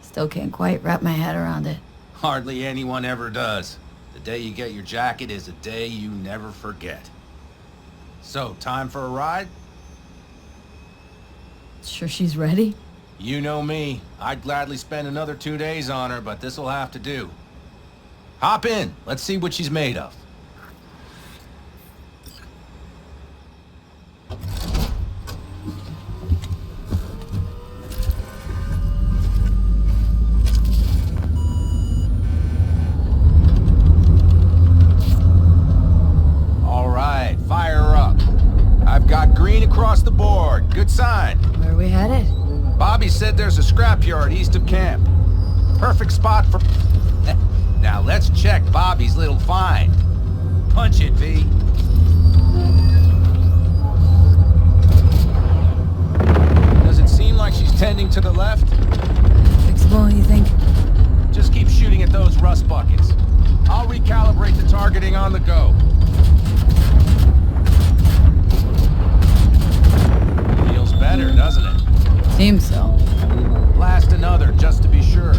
Still can't quite wrap my head around it. Hardly anyone ever does. The day you get your jacket is a day you never forget. So, time for a ride? Sure she's ready? You know me. I'd gladly spend another 2 days on her, but this'll have to do. Hop in. Let's see what she's made of. All right, fire her up. I've got green across the board. Good sign. Where are we headed? Bobby said there's a scrapyard east of camp. Perfect spot for... Now let's check Bobby's little find. Punch it, V. Does it seem like she's tending to the left? Fixable, you think? Just keep shooting at those rust buckets. I'll recalibrate the targeting on the go. Feels better, doesn't it? Seems so. Blast another, just to be sure.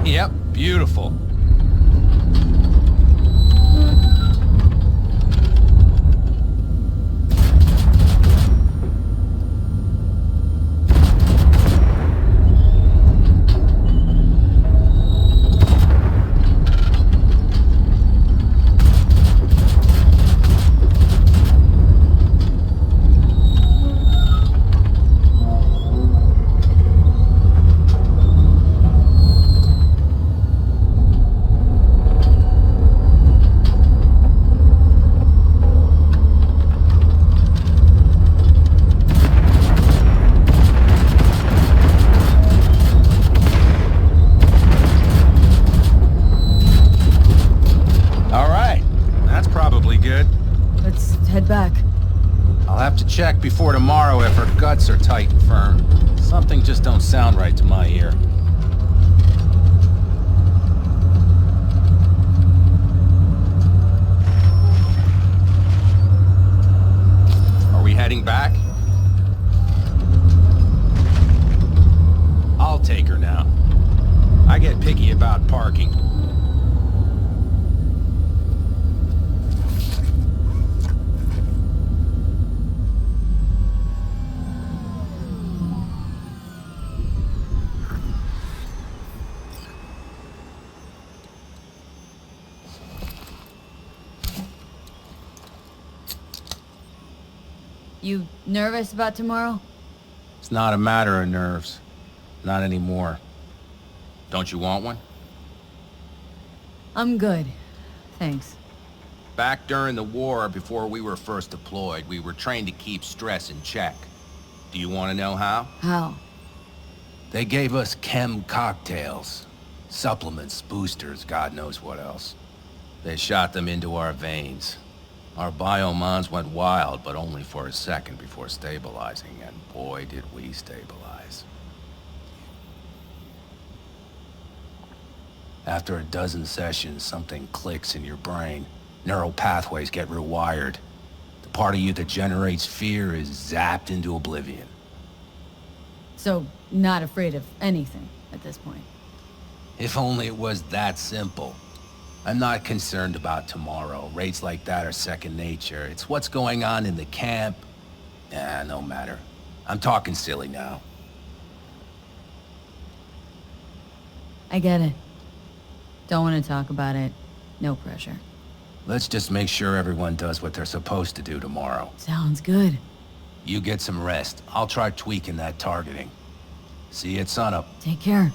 Yep, beautiful. Check before tomorrow if her guts are tight and firm. Something just don't sound right to my ear. Are we heading back? I'll take her now. I get picky about parking. You nervous about tomorrow? It's not a matter of nerves. Not anymore. Don't you want one? I'm good. Thanks. Back during the war, before we were first deployed, we were trained to keep stress in check. Do you want to know how? How? They gave us chem cocktails. Supplements, boosters, God knows what else. They shot them into our veins. Our biomons went wild, but only for a second before stabilizing, and boy did we stabilize. After a dozen sessions, something clicks in your brain. Neural pathways get rewired. The part of you that generates fear is zapped into oblivion. So, not afraid of anything at this point? If only it was that simple. I'm not concerned about tomorrow. Raids like that are second nature. It's what's going on in the camp. No matter. I'm talking silly now. I get it. Don't want to talk about it. No pressure. Let's just make sure everyone does what they're supposed to do tomorrow. Sounds good. You get some rest. I'll try tweaking that targeting. See you at sunup. Take care.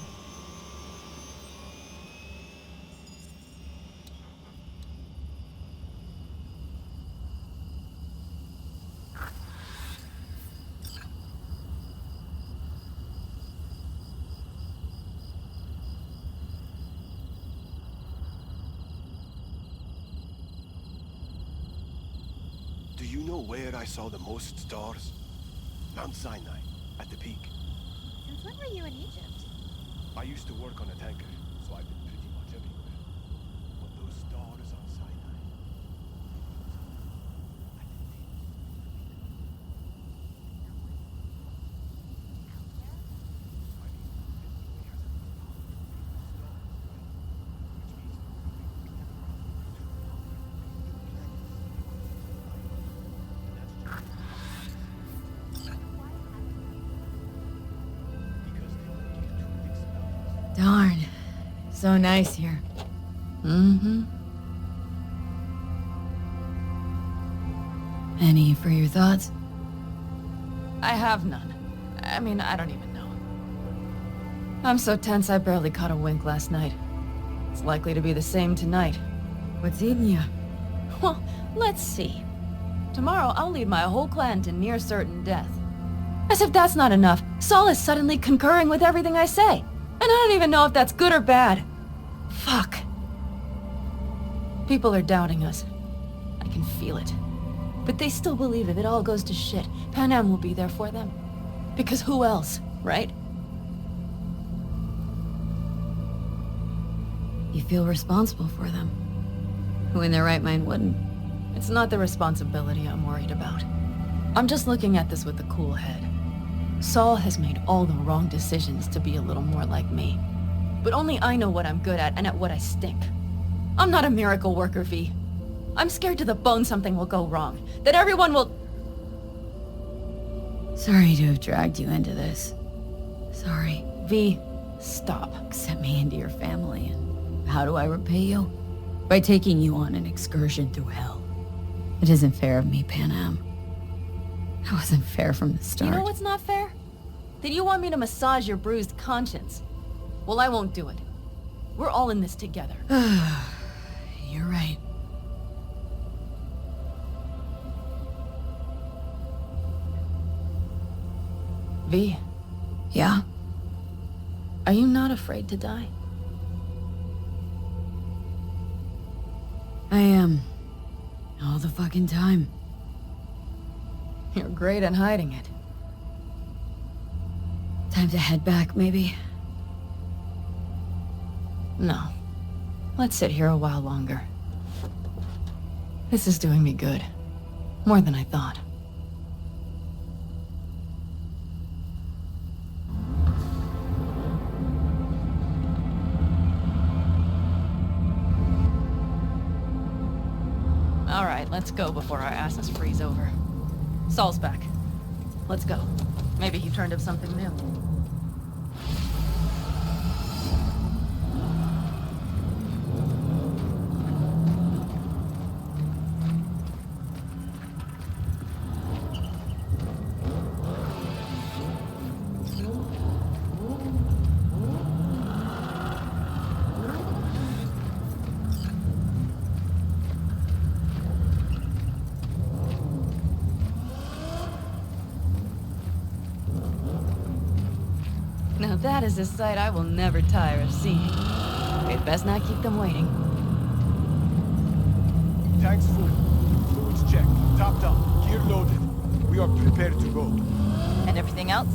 Do you know where I saw the most stars? Mount Sinai, at the peak. Since when were you in Egypt? I used to work on a tanker, so I've been pretty much everywhere. But those stars on Sinai, so nice here. Mm-hmm. Any for your thoughts? I have none. I mean, I don't even know. I'm so tense I barely caught a wink last night. It's likely to be the same tonight. What's eating you? Well, let's see. Tomorrow I'll lead my whole clan to near certain death. As if that's not enough, Saul is suddenly concurring with everything I say. And I don't even know if that's good or bad. Fuck. People are doubting us. I can feel it. But they still believe if it all goes to shit, Pan Am will be there for them. Because who else, right? You feel responsible for them. Who in their right mind wouldn't? It's not the responsibility I'm worried about. I'm just looking at this with a cool head. Saul has made all the wrong decisions to be a little more like me. But only I know what I'm good at and at what I stink. I'm not a miracle worker, V. I'm scared to the bone something will go wrong. That everyone will... Sorry to have dragged you into this. Sorry. V, stop. Accept me into your family, and how do I repay you? By taking you on an excursion through hell. It isn't fair of me, Pan Am. That wasn't fair from the start. You know what's not fair? That you want me to massage your bruised conscience. Well, I won't do it. We're all in this together. You're right. V. Yeah? Are you not afraid to die? I am. All the fucking time. You're great at hiding it. Time to head back, maybe? No. Let's sit here a while longer. This is doing me good. More than I thought. All right, let's go before our asses freeze over. Saul's back. Let's go. Maybe he turned up something new. Now that is a sight I will never tire of seeing. We'd best not keep them waiting. Tanks full. Fluids checked. Topped up. Gear loaded. We are prepared to go. And everything else?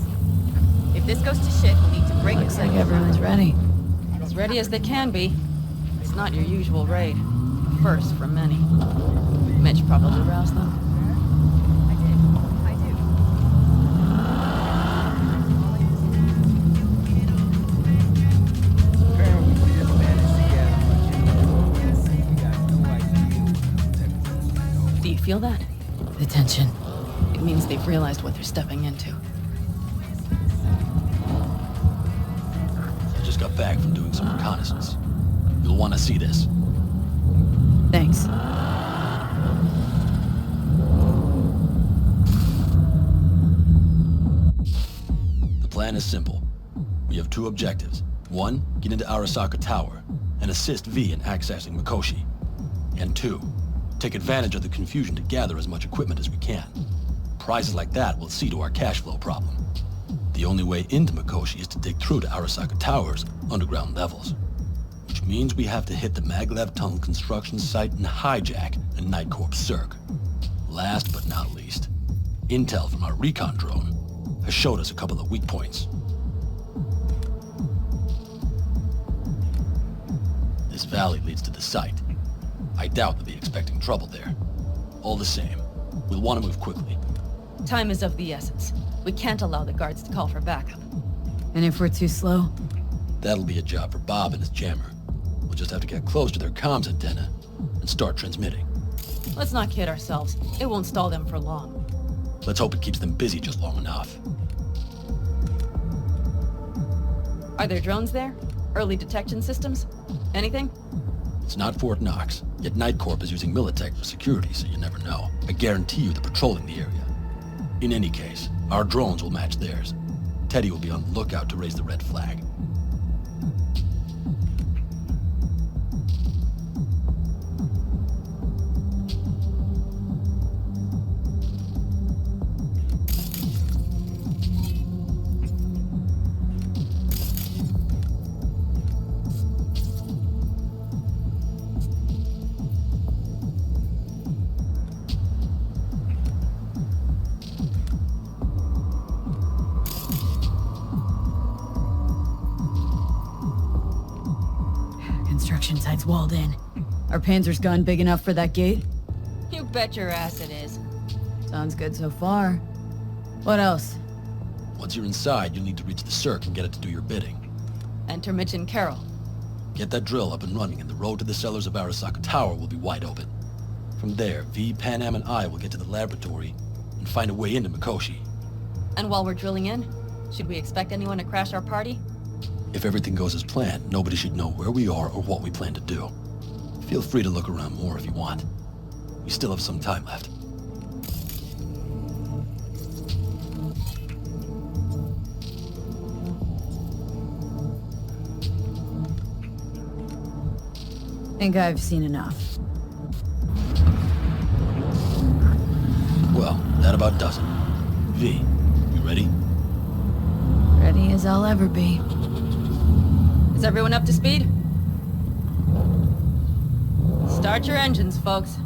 If this goes to shit, we'll need to break it. Looks like everyone's ready. As ready as they can be. It's not your usual raid. First for many. Mitch probably roused them. Feel that? The tension. It means they've realized what they're stepping into. I just got back from doing some reconnaissance. You'll want to see this. Thanks. The plan is simple. We have two objectives. One, get into Arasaka Tower and assist V in accessing Mikoshi. And two, take advantage of the confusion to gather as much equipment as we can. Prizes like that will see to our cash flow problem. The only way into Mikoshi is to dig through to Arasaka Tower's underground levels. Which means we have to hit the Maglev Tunnel construction site and hijack a Night Corps Cirque. Last but not least, intel from our recon drone has showed us a couple of weak points. This valley leads to the site. I doubt they'll be expecting trouble there. All the same, we'll want to move quickly. Time is of the essence. We can't allow the guards to call for backup. And if we're too slow? That'll be a job for Bob and his jammer. We'll just have to get close to their comms antenna and start transmitting. Let's not kid ourselves. It won't stall them for long. Let's hope it keeps them busy just long enough. Are there drones there? Early detection systems? Anything? It's not Fort Knox, yet Night Corp is using Militech for security, so you never know. I guarantee you they're patrolling the area. In any case, our drones will match theirs. Teddy will be on the lookout to raise the red flag. Construction site's walled in. Are Panzer's gun big enough for that gate? You bet your ass it is. Sounds good so far. What else? Once you're inside, you'll need to reach the Cirque and get it to do your bidding. Enter Mitch and Carol. Get that drill up and running, and the road to the cellars of Arasaka Tower will be wide open. From there, V, Pan Am, and I will get to the laboratory and find a way into Mikoshi. And while we're drilling in, should we expect anyone to crash our party? If everything goes as planned, nobody should know where we are or what we plan to do. Feel free to look around more if you want. We still have some time left. Think I've seen enough. Well, that about does it. V, you ready? Ready as I'll ever be. Is everyone up to speed? Start your engines, folks.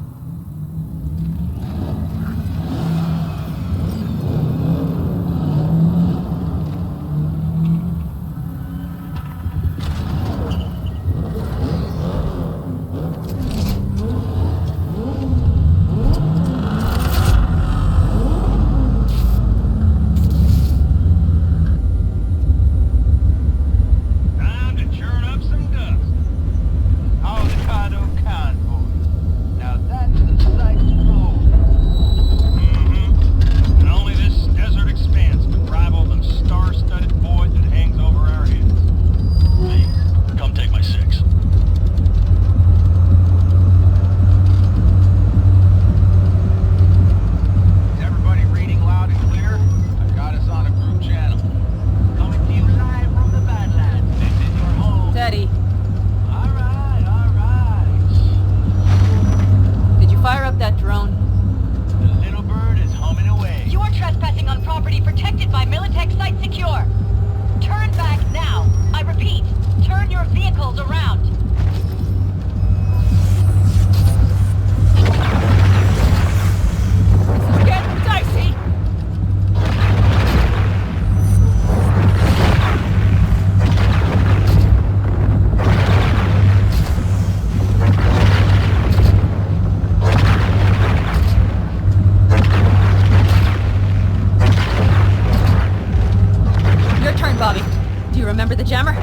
Remember the jammer?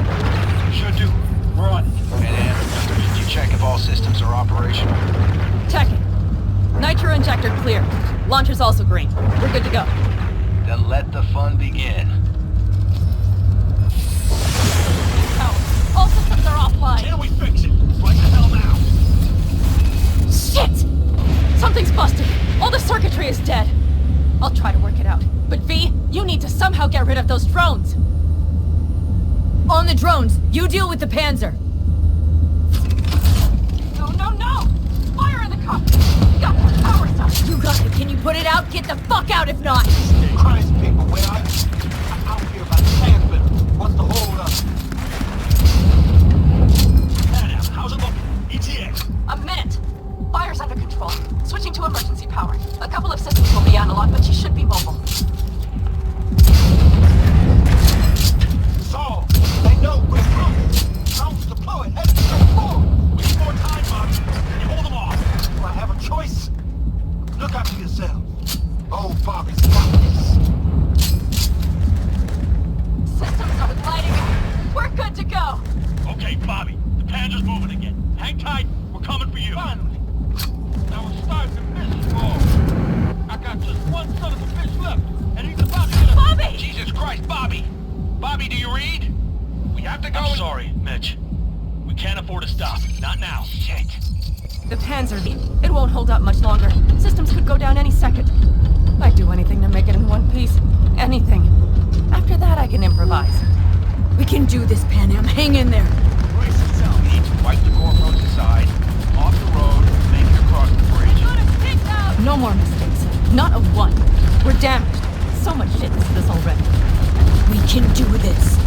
Sure do. We're on. Did you check if all systems are operational? Checking. Nitro injector clear. Launcher's also green. We're good to go. Then let the fun begin. All systems are offline. Can we fix it? Right the hell now. Shit! Something's busted. All the circuitry is dead. I'll try to work it out. But V, you need to somehow get rid of those drones. On the drones, you deal with the Panzer. No, no, no! Fire in the cockpit! Got the power stuff! You got it. Can you put it out? Get the fuck out if not! Christ, people, where are you? I'm out here about the plans, but what's the hold up? How's it looking? ETX. A minute. Fire's under control. Switching to emergency power. A couple of systems will be analog, but she should be mobile. So, they know we're coming. Drones deployed. Heading straight forward. We need more time, Bob. Can you hold them off? Do I have a choice? Look out for yourself. Oh, Bobby's got this. Systems are lighting up. We're good to go. Okay, Bobby. The Panzer's moving again. Hang tight. We're coming for you. Finally. Now we're starting to miss more. I got just one son of a bitch left, and he's about to get a... Bobby! Jesus Christ, Bobby! Bobby, do you read? We You have to go. I'm sorry, Mitch. We can't afford to stop. Not now. Shit. The Panzer, it won't hold up much longer. Systems could go down any second. I'd do anything to make it in one piece. Anything. After that, I can improvise. We can do this, Pan Am. Hang in there. Brace yourself. Wipe the cornrows aside. Off the road. Make it across the bridge. No more mistakes. Not a one. We're damaged. So much shit is this already. We can do this.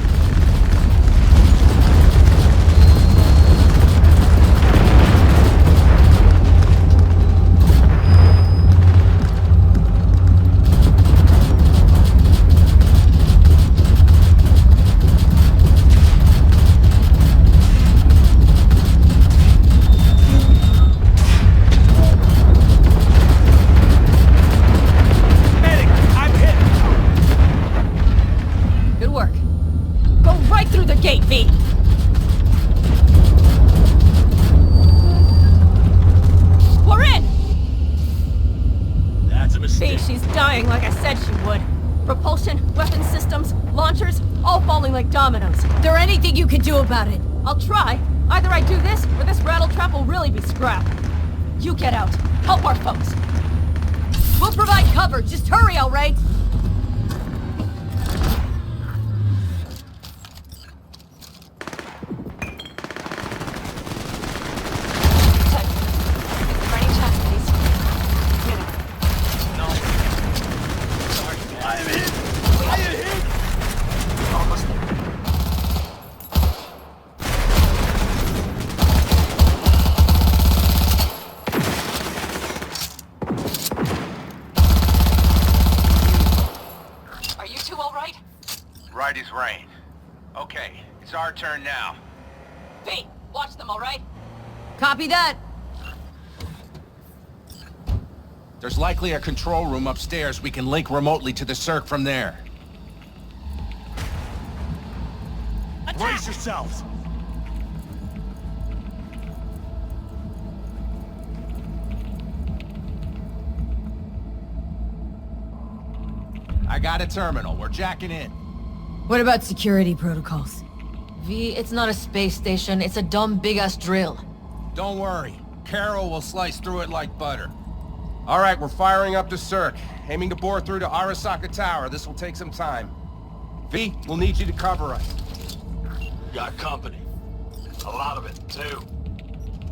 Dominoes. Is there anything you can do about it? I'll try. Either I do this, or this rattle trap will really be scrapped. You get out. Help our folks. We'll provide cover. Just hurry, all right? Right as rain. Okay, it's our turn now. V, watch them, all right? Copy that. There's likely a control room upstairs. We can link remotely to the circ from there. Brace yourselves! I got a terminal. We're jacking in. What about security protocols? V, it's not a space station. It's a dumb big-ass drill. Don't worry. Carol will slice through it like butter. All right, we're firing up the circ. Aiming to bore through to Arasaka Tower. This will take some time. V, we'll need you to cover us. Got company. A lot of it, too.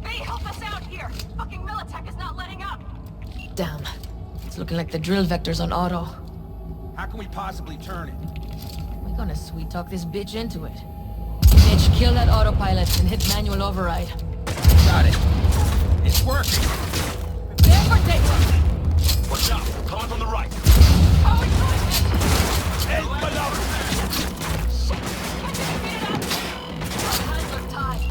V, help us out here! Fucking Militech is not letting up! Damn. It's looking like the drill vector's on auto. How can we possibly turn it? We're gonna sweet-talk this bitch into it. Mitch, kill that autopilot and hit manual override. Got it. It's working. Prepare for takeoff. Watch out. Coming from the right. How are we doing, Mitch? Hey, my love. Shit! Can't get it up! Our hands are tied.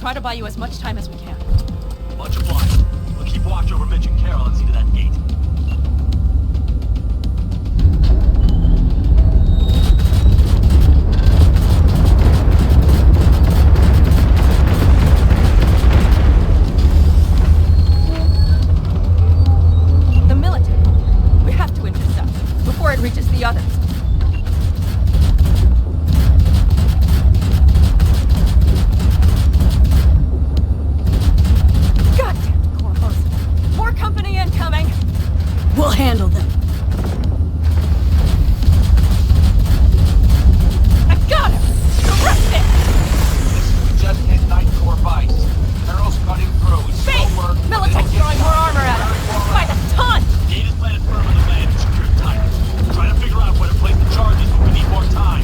try to buy you as much time as we can. Much obliged. We'll keep watch over Mitch and Carol and see to that gate. The military. We have to intercept before it reaches the others. Goddamn corpos. More company incoming. We'll handle them. I got him! Arrest it! We just hit Night Core Vice. Carol's cutting through. It's Base! slow work. Militech's throwing more armor at us! By the ton! Gate is planted firm on the land and secured tight. Trying to figure out where to place the charges, but we need more time.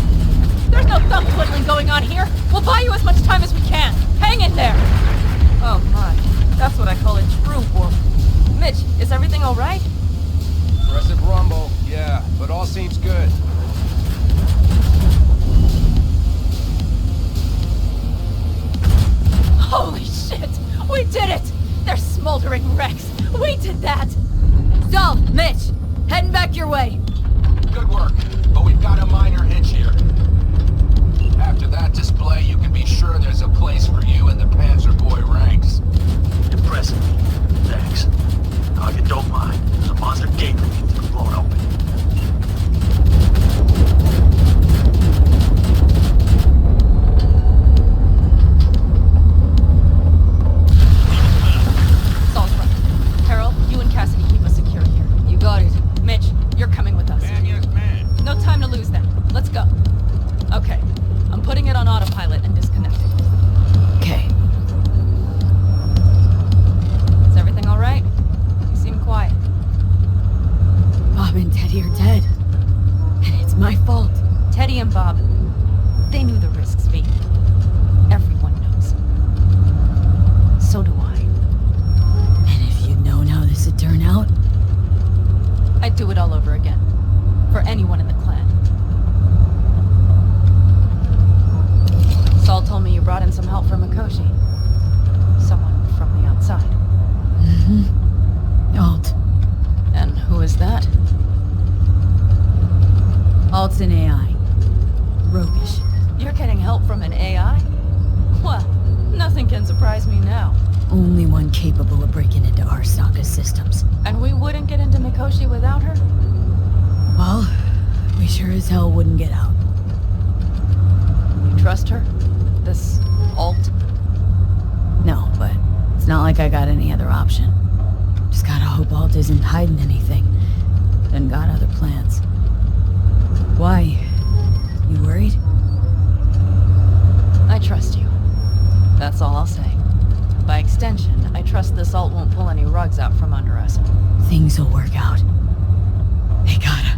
There's no thumb twiddling going on here. We'll buy you as much time as we can. Hang in there. Oh my, that's what I call a true war. Mitch, is everything all right? Aggressive rumble, yeah, but all seems good. Holy shit! We did it! They're smoldering wrecks. We did that. So, Mitch, heading back your way. Good work, but we've got a minor hitch here. After that display, you can be sure there's a place for you in the Panzer Boy ranks. Impressive. Thanks. Now, if you don't mind, there's a monster gate that needs to be blown open. Saul's right. Carol, you and Cassidy keep us secure here. You got it. Mitch, you're coming with us. Man, yes, man. No time to lose then. Let's go. Okay. I'm putting it on autopilot and disconnecting. Okay. Is everything all right? You seem quiet. Bob and Teddy are dead. And it's my fault. Teddy and Bob, they knew the risks, V. Everyone knows. So do I. And if you'd known how this would turn out, I'd do it all over again. For anyone in the clan. Saul told me you brought in some help from Mikoshi. Someone from the outside. Mm-hmm. Alt. And who is that? Alt's an AI. Roguish. You're getting help from an AI? Well, nothing can surprise me now. Only one capable of breaking into Arasaka's systems. And we wouldn't get into Mikoshi without her? Well, we sure as hell wouldn't get out. You trust her? This Alt? No, but it's not like I got any other option. Just gotta hope Alt isn't hiding anything. Then got other plans. Why? You worried? I trust you. That's all I'll say. By extension, I trust this Alt won't pull any rugs out from under us. Things will work out. They gotta.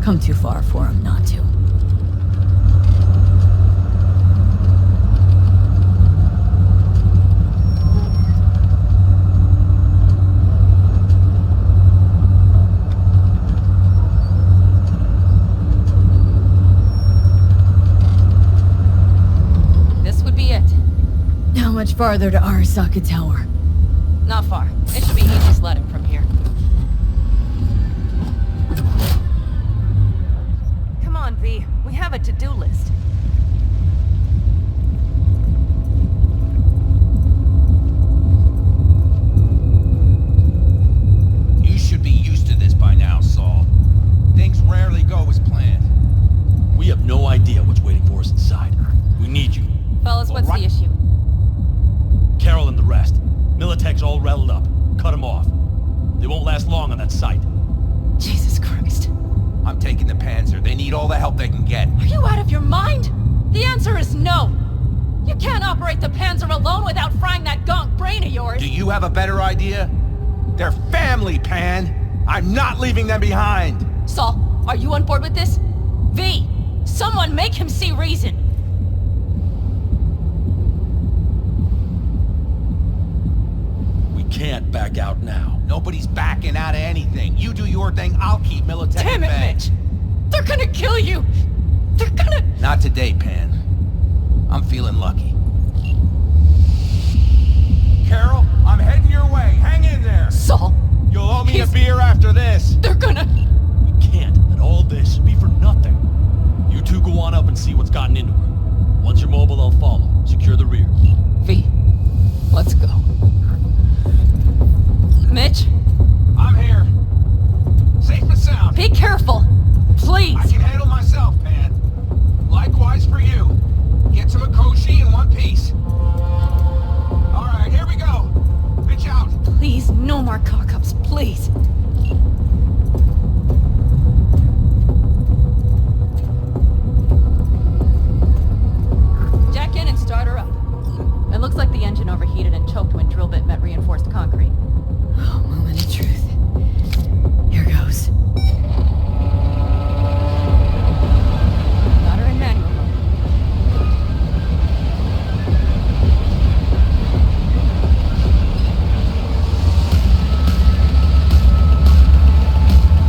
Come too far for him not to. This would be it. How much farther to Arasaka Tower? Not far. It should be easy sledding from here. Come on, V. We have a to-do list. You should be used to this by now, Saul. Things rarely go as planned. We have no idea what's waiting for us inside. We need you. Fellas, what's the issue? Carol and the rest. Militech's all rattled up. Cut them off. They won't last long on that site. Jesus Christ. I'm taking the Panzer. They need all the help they can get. Are you out of your mind? The answer is no. You can't operate the Panzer alone without frying that gonk brain of yours. Do you have a better idea? They're family, Pan. I'm not leaving them behind. Saul, are you on board with this? V, someone make him see reason. We can't back out now. Nobody's backing out of anything. You do your thing, I'll keep Militech Damn it, Mitch! They're gonna kill you! They're gonna... Not today, Pan. I'm feeling lucky. Carol, I'm heading your way. Hang in there. Saul. You'll owe me a beer after this. They're gonna... We can't let all this be for nothing. You two go on up and see what's gotten into her. Once you're mobile, I'll follow. Secure the rear. V, let's go. Mitch? I'm here. Safe and sound. Be careful. Please. I can handle myself, Pan. Likewise for you. Get to Mikoshi in one piece. All right, here we go. Bitch out. Please, no more cock-ups, please. Jack in and start her up. It looks like the engine overheated and choked when drill bit met reinforced concrete. Oh, moment of truth. Here goes. Got her in manual mode.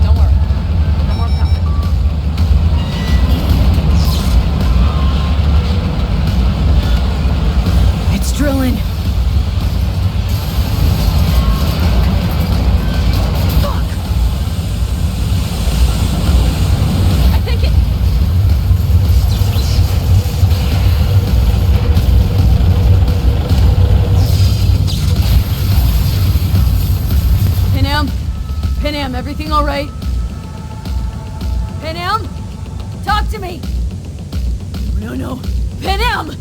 Don't worry. No more power. It's drilling. I think it... Pinham, everything all right? Pinham? Talk to me! No. Pinham!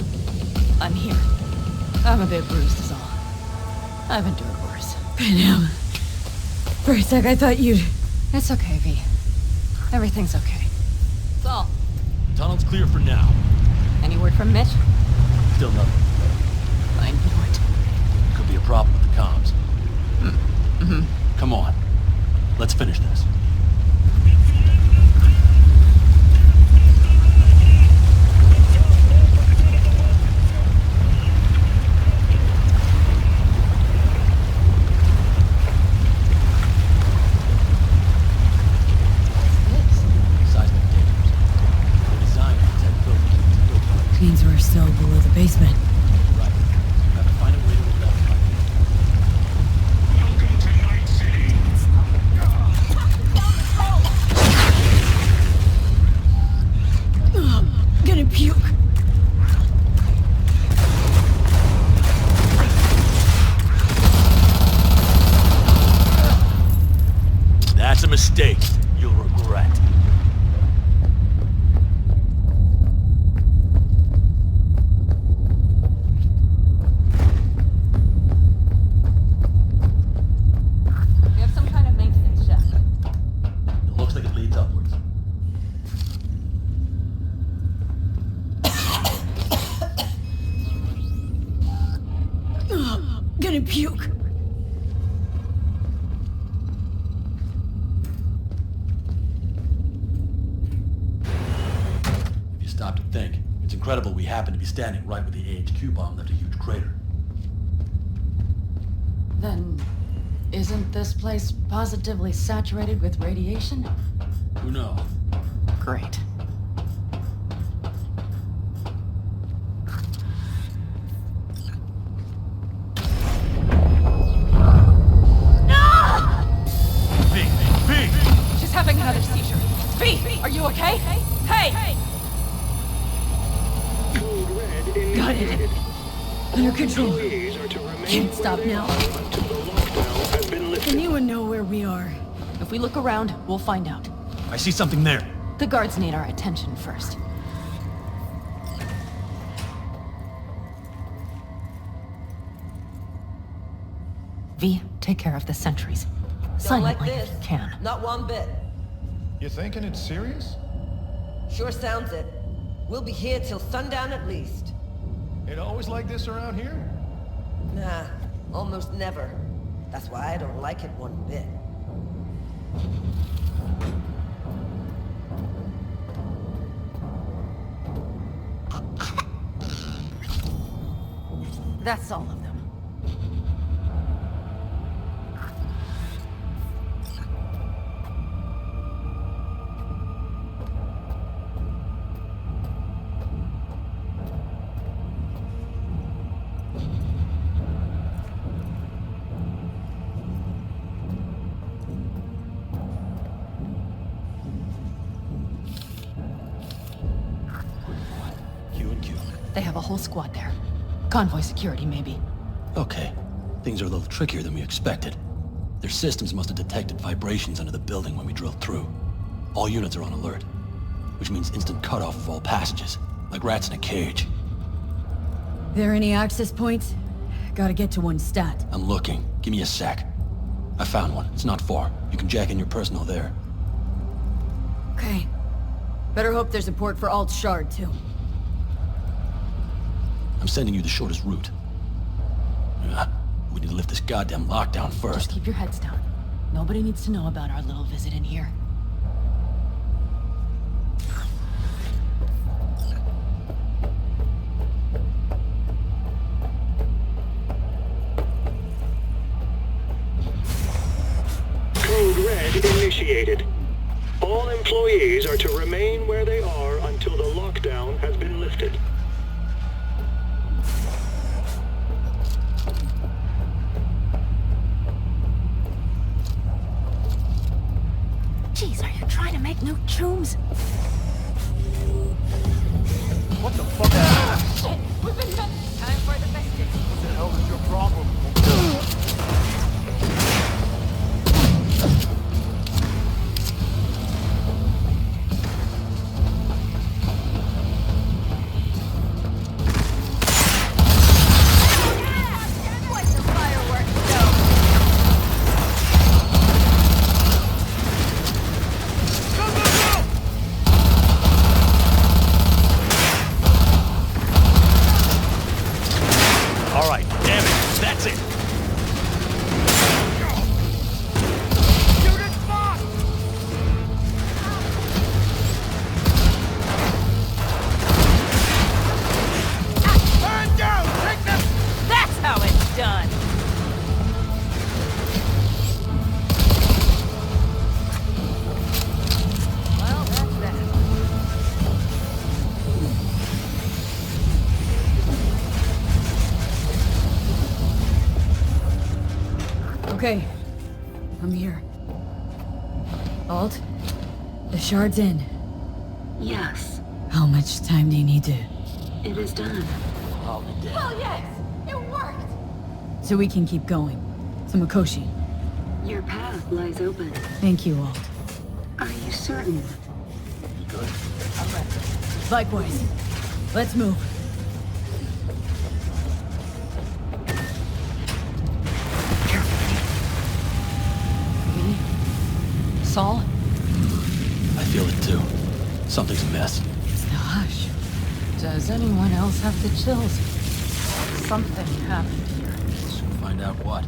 I'm here. I'm a bit bruised is all. I've endured worse. Pinham. For a sec, I thought you'd... It's okay, V. Everything's okay. Saul, Tunnel's clear for now. any word from Mitch? Still nothing. I knew it. Could be a problem with the comms. Come on. Let's finish this. Means we're still below the basement. Right. We have to find a way to evacuate. Gonna puke. That's a mistake. You'll regret. We have some kind of maintenance shaft. It looks like it leads upwards. Gonna puke. If you stop to think, it's incredible we happen to be standing right where the AHQ bomb left a huge crater. Then, isn't this place positively saturated with radiation? Who knows? Great. She's having another seizure. V, are you okay? Hey! Got it. Under control. Can't stop now. Anyone know where we are? If we look around, we'll find out. I see something there. The guards need our attention first. V, take care of the sentries. Silently if you can. Not one bit. You thinking it's serious? Sure sounds it. We'll be here till sundown at least. It always like this around here? Nah, almost never. That's why I don't like it one bit. That's all of them. They have a whole squad there. Convoy security, maybe. Okay. Things are a little trickier than we expected. Their systems must have detected vibrations under the building when we drilled through. All units are on alert, which means instant cutoff of all passages, like rats in a cage. There any access points? Gotta get to one stat. I'm looking. Give me a sec. I found one. It's not far. You can jack in your personal there. Okay. Better hope there's a port for Alt Shard, too. I'm sending you the shortest route. We need to lift this goddamn lockdown first. Just keep your heads down. Nobody needs to know about our little visit in here. Code Red initiated. All employees are to remain where they are until the lockdown has been lifted. Jeez, are you trying to make new chooms? What the fuck? Shit! We've been met. Time for the festivities. What the hell is your problem? What's the fireworks show? All right, damn it, that's it. Turn down! Take them! That's how it's done! Well, that's that. Okay. I'm here. Alt? The shard's in. Yes, How much time do you need to... it is done. I'll be dead. Well, yes! It worked! So we can keep going. To Mikoshi. Your path lies open. Thank you, Alt. Are you certain? You good? I'm ready. Likewise. Let's move. Saul? I feel it too. Something's amiss. It's the hush. Does anyone else have the chills? Something happened here. Soon find out what.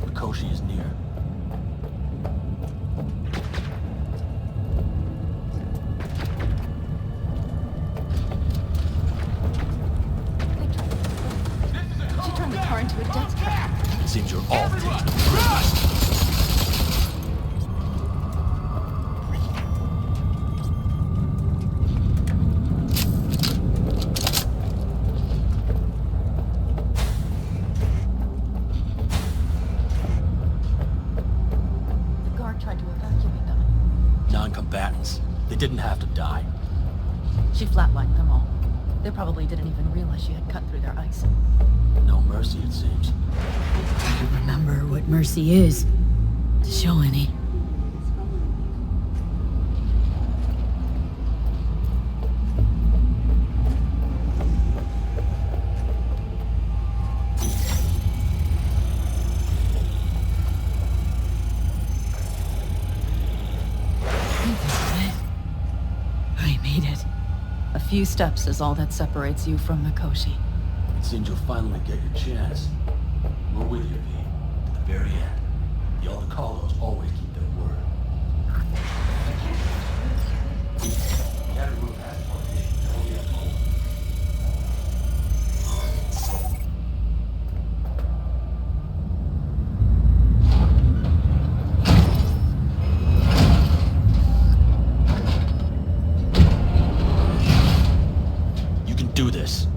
Mikoshi is near. She turned the car into a death trap. It seems you're all taken. The guard tried to evacuate them. Non-combatants. They didn't have to die. She flatlined them all. They probably didn't even realize she had cut through their ice. No mercy, it seems. Gotta remember what mercy is. To show any. I made it. A few steps is all that separates you from Mikoshi. It seems you'll finally get your chance. We're with you, V. To the very end. The Aldecalos always keep their word. You gotta move past politicians. Don't get involved. You can do this.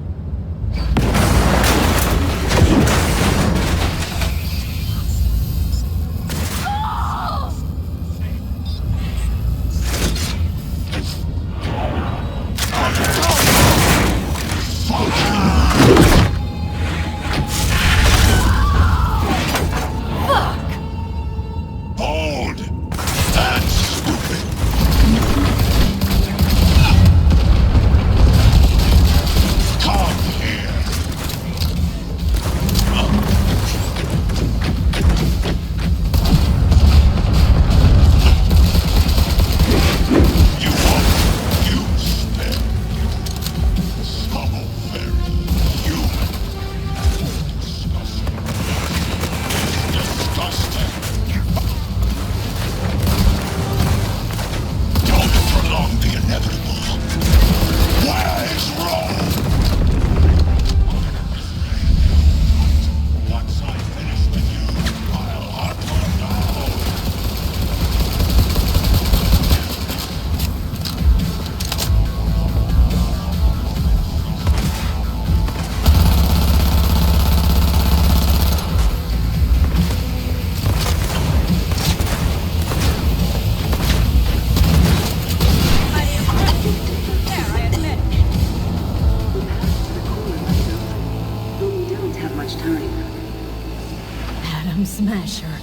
Yeah, sure.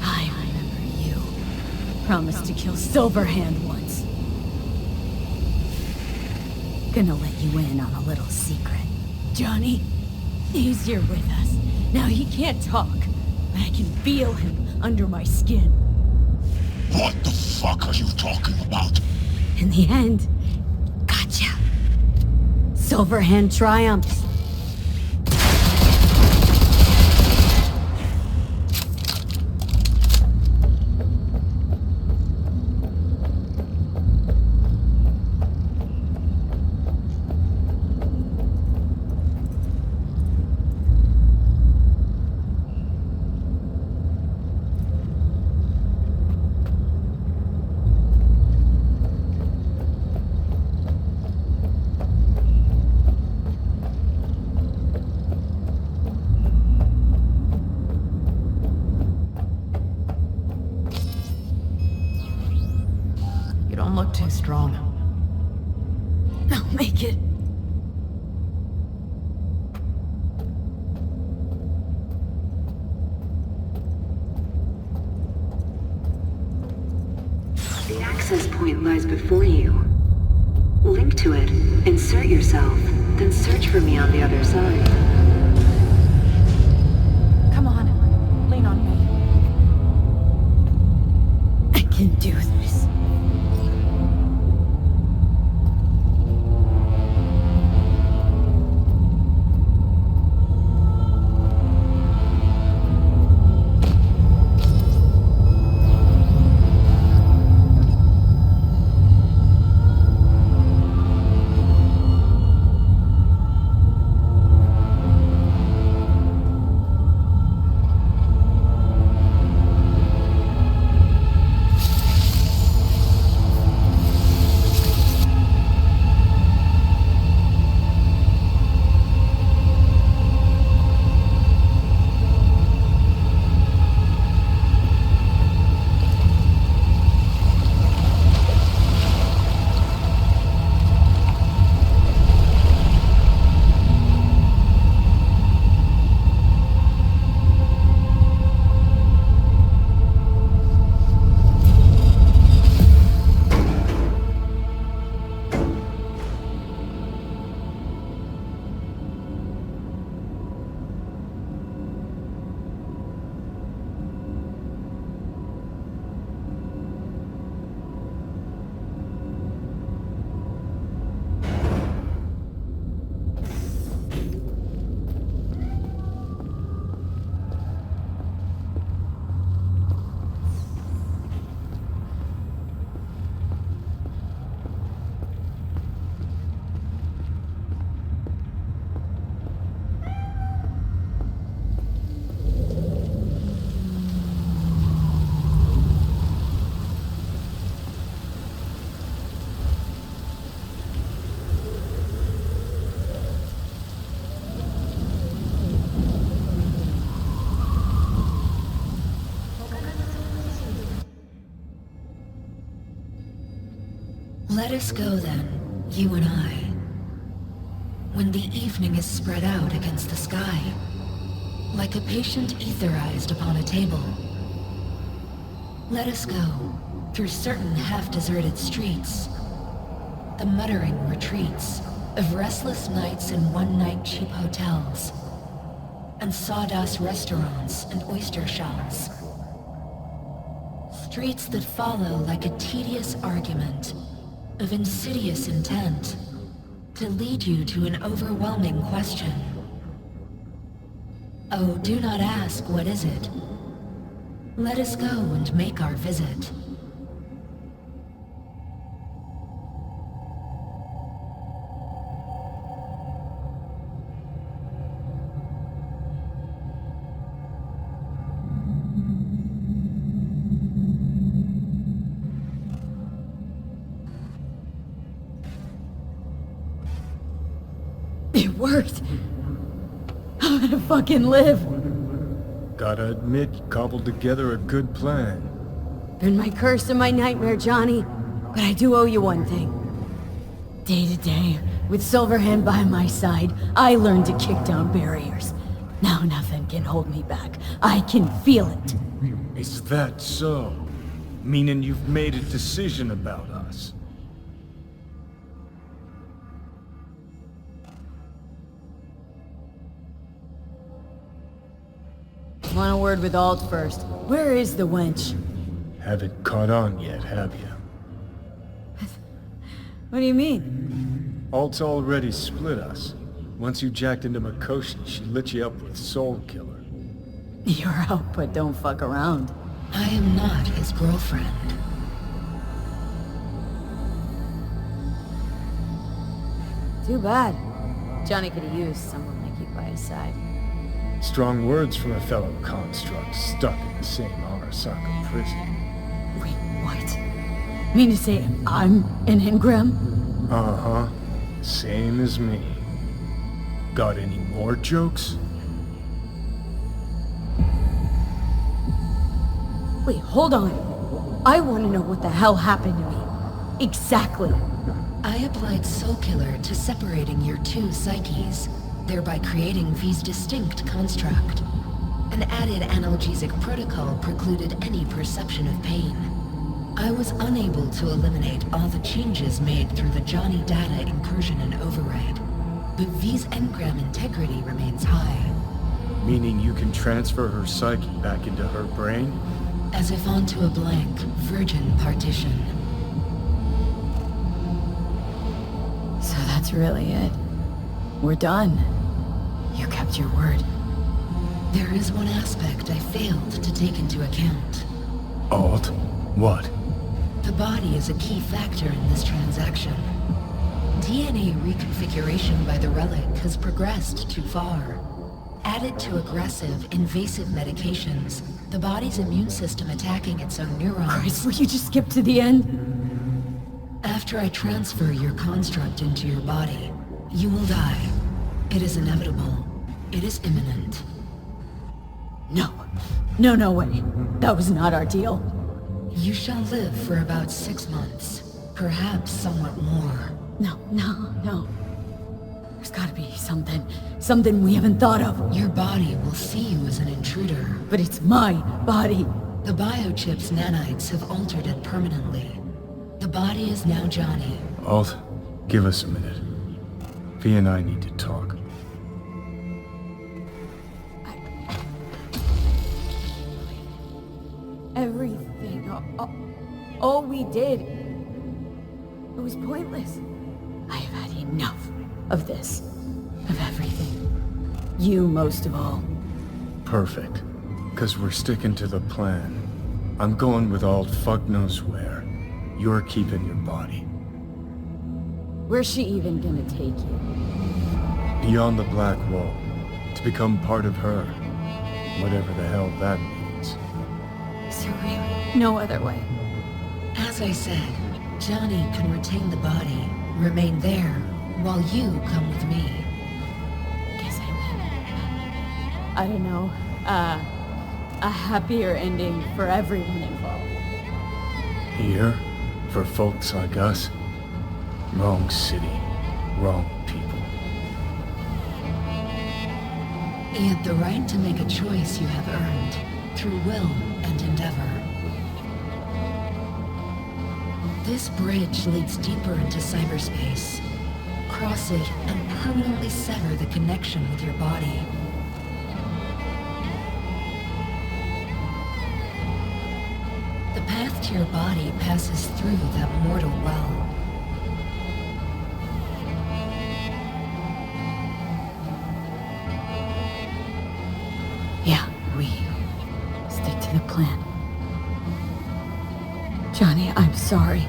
I remember you. Promised to kill Silverhand once. Gonna let you in on a little secret. Johnny, he's here with us. Now he can't talk, but I can feel him under my skin. What the fuck are you talking about? In the end, gotcha. Silverhand triumphs. Don't look too strong. I'll make it. The access point lies before you. Link to it, insert yourself, then search for me on the other side. Come on, lean on me. I can do this. Let us go then, you and I. When the evening is spread out against the sky, like a patient etherized upon a table. Let us go through certain half-deserted streets, the muttering retreats of restless nights in one-night cheap hotels, and sawdust restaurants and oyster shells. Streets that follow like a tedious argument of insidious intent to lead you to an overwhelming question. Oh, do not ask, what is it? Let us go and make our visit. It worked. I'm gonna fucking live. Gotta admit, you cobbled together a good plan. Been my curse and my nightmare, Johnny. But I do owe you one thing. Day to day, with Silverhand by my side, I learned to kick down barriers. Now nothing can hold me back. I can feel it. Is that so? Meaning you've made a decision about us? Want a word with Alt first. Where is the wench? Haven't caught on yet, have you? What do you mean? Alt's already split us. Once you jacked into Mikoshi, she lit you up with Soul Killer. You're out, but don't fuck around. I am not his girlfriend. Too bad. Johnny could have used someone like you by his side. Strong words from a fellow construct stuck in the same Arasaka prison. Wait, what? Mean to say I'm an engram? Uh-huh. Same as me. Got any more jokes? Wait, hold on. I want to know what the hell happened to me. Exactly. I applied Soul Killer to separating your two psyches, thereby creating V's distinct construct. An added analgesic protocol precluded any perception of pain. I was unable to eliminate all the changes made through the Johnny data incursion and override, but V's engram integrity remains high. Meaning you can transfer her psyche back into her brain? As if onto a blank, virgin partition. So that's really it. We're done. You kept your word. There is one aspect I failed to take into account. Alt? What? The body is a key factor in this transaction. DNA reconfiguration by the relic has progressed too far. Added to aggressive, invasive medications, the body's immune system attacking its own neurons. Christ, will you just skip to the end? After I transfer your construct into your body, you will die. It is inevitable. It is imminent. No. No way. That was not our deal. You shall live for about 6 months. Perhaps somewhat more. No. There's gotta be something we haven't thought of. Your body will see you as an intruder. But it's my body. The biochip's nanites have altered it permanently. The body is now Johnny. Alt, give us a minute. V and I need to talk. Everything, all we did, it was pointless. I have had enough of this, of everything. You most of all. Perfect. 'Cause we're sticking to the plan. I'm going with Alt fuck knows where. You're keeping your body. Where's she even gonna take you? Beyond the Black Wall. To become part of her. Whatever the hell that means. Is there really no other way? As I said, Johnny can retain the body, remain there, while you come with me. Guess I don't know, a happier ending for everyone involved. Here? For folks like us? Wrong city. Wrong people. Yet the right to make a choice you have earned, through will and endeavor. This bridge leads deeper into cyberspace. Cross it and permanently sever the connection with your body. The path to your body passes through that mortal well. Yeah, we stick to the plan. Johnny, I'm sorry.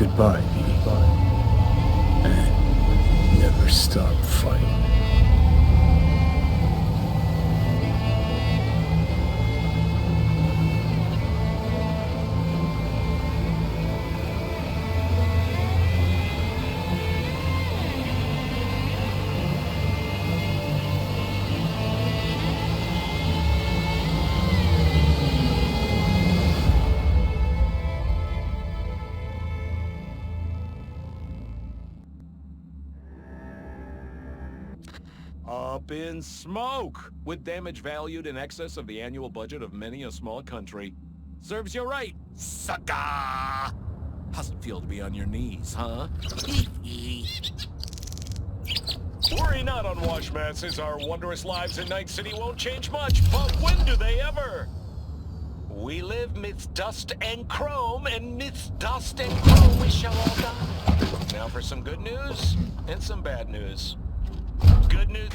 Goodbye, V. And never stop fighting. Up in smoke! With damage valued in excess of the annual budget of many a small country. Serves you right, sucker! How's it feel to be on your knees, huh? Worry not, unwashed masses. Our wondrous lives in Night City won't change much, but when do they ever? We live midst dust and chrome, and midst dust and chrome we shall all die. Now for some good news, and some bad news. Good news.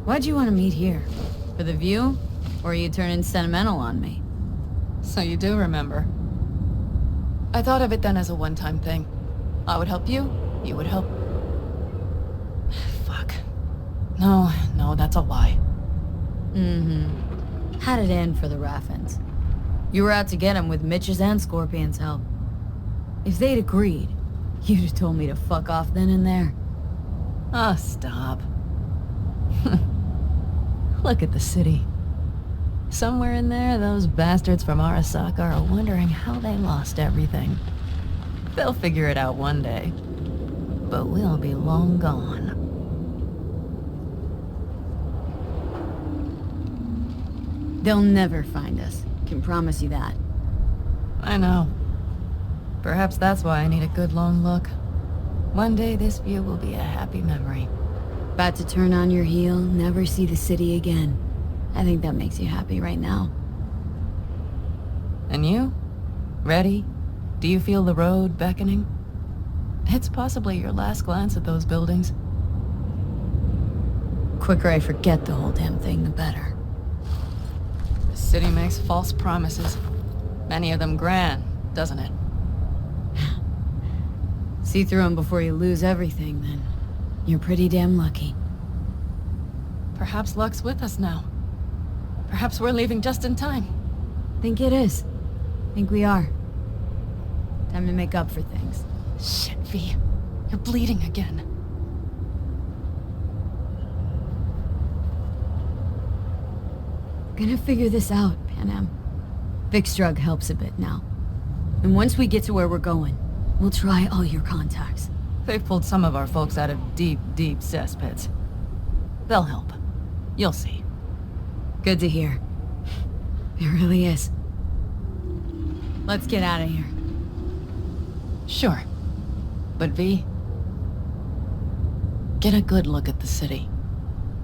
Why'd you want to meet here? For the view? Or are you turning sentimental on me? So you do remember. I thought of it then as a one-time thing. I would help you, you would help... Fuck. No, that's a lie. Mm-hmm. Had it in for the Raffins. You were out to get him with Mitch's and Scorpion's help. If they'd agreed, you'd have told me to fuck off then and there. Oh, stop. Look at the city. Somewhere in there, those bastards from Arasaka are wondering how they lost everything. They'll figure it out one day. But we'll be long gone. They'll never find us. Can promise you that. I know. Perhaps that's why I need a good long look. One day this view will be a happy memory. About to turn on your heel, never see the city again. I think that makes you happy right now. And you? Ready? Do you feel the road beckoning? It's possibly your last glance at those buildings. Quicker I forget the whole damn thing, the better. The city makes false promises. Many of them grand, doesn't it? See through them before you lose everything, then. You're pretty damn lucky. Perhaps luck's with us now. Perhaps we're leaving just in time. Think it is. Think we are. Time to make up for things. Shit, V. You're bleeding again. Gonna figure this out, Panam. Vic's drug helps a bit now. And once we get to where we're going, we'll try all your contacts. They've pulled some of our folks out of deep, deep cesspits. They'll help. You'll see. Good to hear. It really is. Let's get out of here. Sure. But V, get a good look at the city.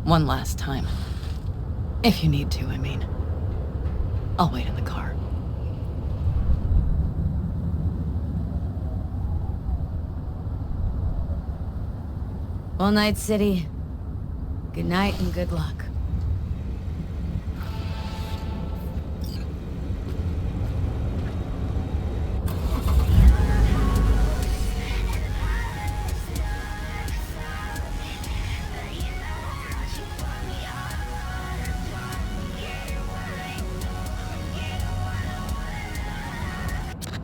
One last time. If you need to, I mean. I'll wait in the car. All night, City. Good night and good luck.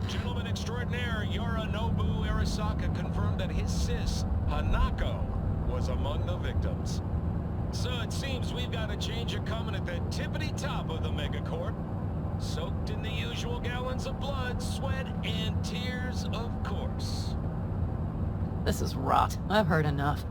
Gentleman extraordinaire Yorinobu Arasaka confirmed that his sis, Hanako, was among the victims. So it seems we've got a change of coming at the tippity top of the megacorp. Soaked in the usual gallons of blood, sweat, and tears, of course. This is rot. I've heard enough.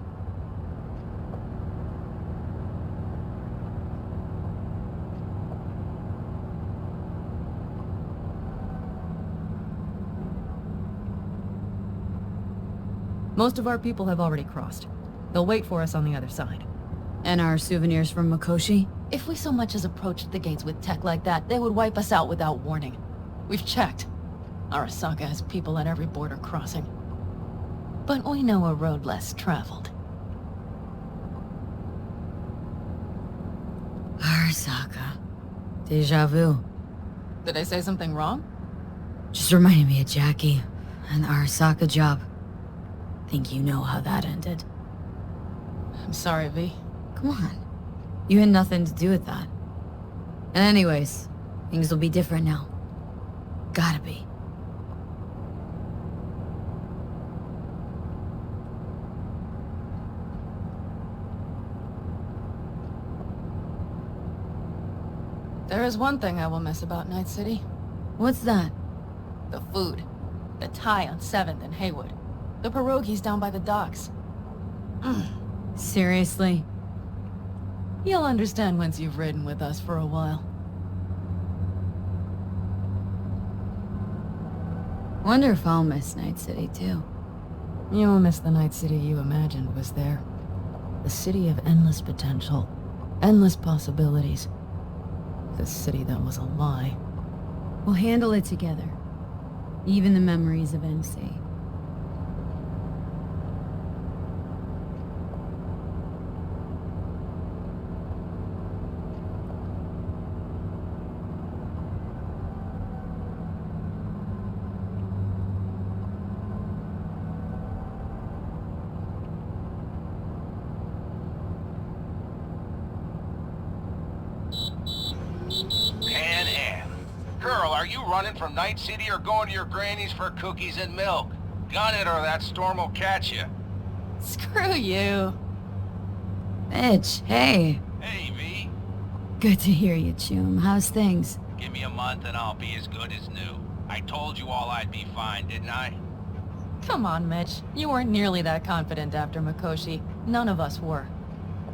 Most of our people have already crossed. They'll wait for us on the other side. And our souvenirs from Makoshi? If we so much as approached the gates with tech like that, they would wipe us out without warning. We've checked. Arasaka has people at every border crossing. But we know a road less traveled. Arasaka. Deja vu. Did I say something wrong? Just reminded me of Jackie and the Arasaka job. Think you know how that ended. I'm sorry, V. Come on. You had nothing to do with that. And anyways, things will be different now. Gotta be. There is one thing I will miss about Night City. What's that? The food. The Thai on 7th and Haywood. The pierogies down by the docks. Seriously? You'll understand once you've ridden with us for a while. Wonder if I'll miss Night City too. You'll miss the Night City you imagined was there. The city of endless potential. Endless possibilities. The city that was a lie. We'll handle it together. Even the memories of MC. Girl, are you running from Night City or going to your granny's for cookies and milk? Gun it or that storm will catch you. Screw you. Mitch, hey. Hey, V. Good to hear you, Chum. How's things? Give me a month and I'll be as good as new. I told you all I'd be fine, didn't I? Come on, Mitch. You weren't nearly that confident after Mikoshi. None of us were.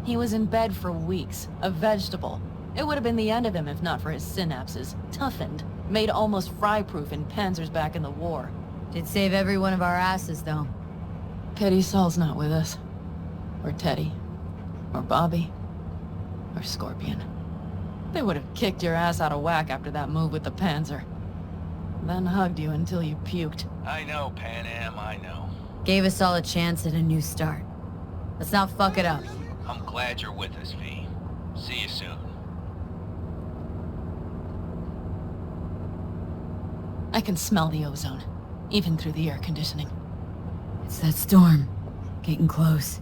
He was in bed for weeks, a vegetable. It would have been the end of him if not for his synapses. Toughened. Made almost fry-proof in panzers back in the war. Did save every one of our asses, though. Pity Saul's not with us. Or Teddy. Or Bobby. Or Scorpion. They would have kicked your ass out of whack after that move with the panzer. Then hugged you until you puked. I know, Pan Am, I know. Gave us all a chance at a new start. Let's not fuck it up. I'm glad you're with us, V. See you soon. I can smell the ozone, even through the air conditioning. It's that storm. Getting close.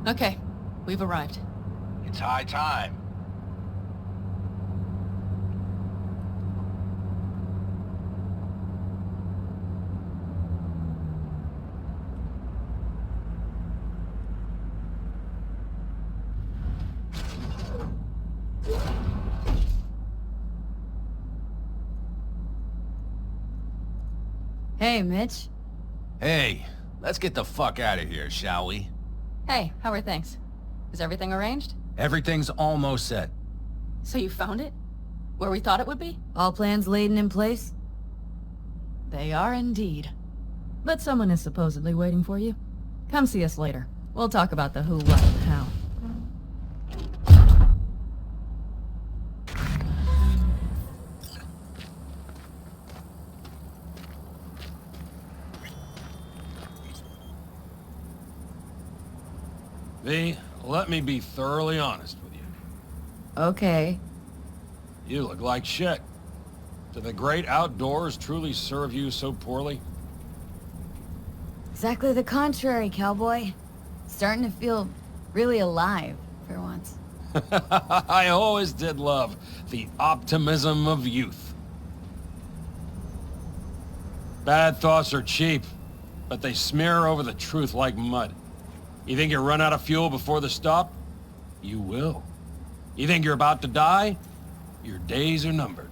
Okay, we've arrived. It's high time. Hey, Mitch. Hey, let's get the fuck out of here, shall we? Hey, how are things? Is everything arranged? Everything's almost set. So you found it? Where we thought it would be? All plans laid and in place? They are indeed. But someone is supposedly waiting for you. Come see us later. We'll talk about the who, what, and how. V, let me be thoroughly honest with you. Okay. You look like shit. Do the great outdoors truly serve you so poorly? Exactly the contrary, cowboy. Starting to feel really alive, for once. I always did love the optimism of youth. Bad thoughts are cheap, but they smear over the truth like mud. You think you run out of fuel before the stop? You will. You think you're about to die? Your days are numbered.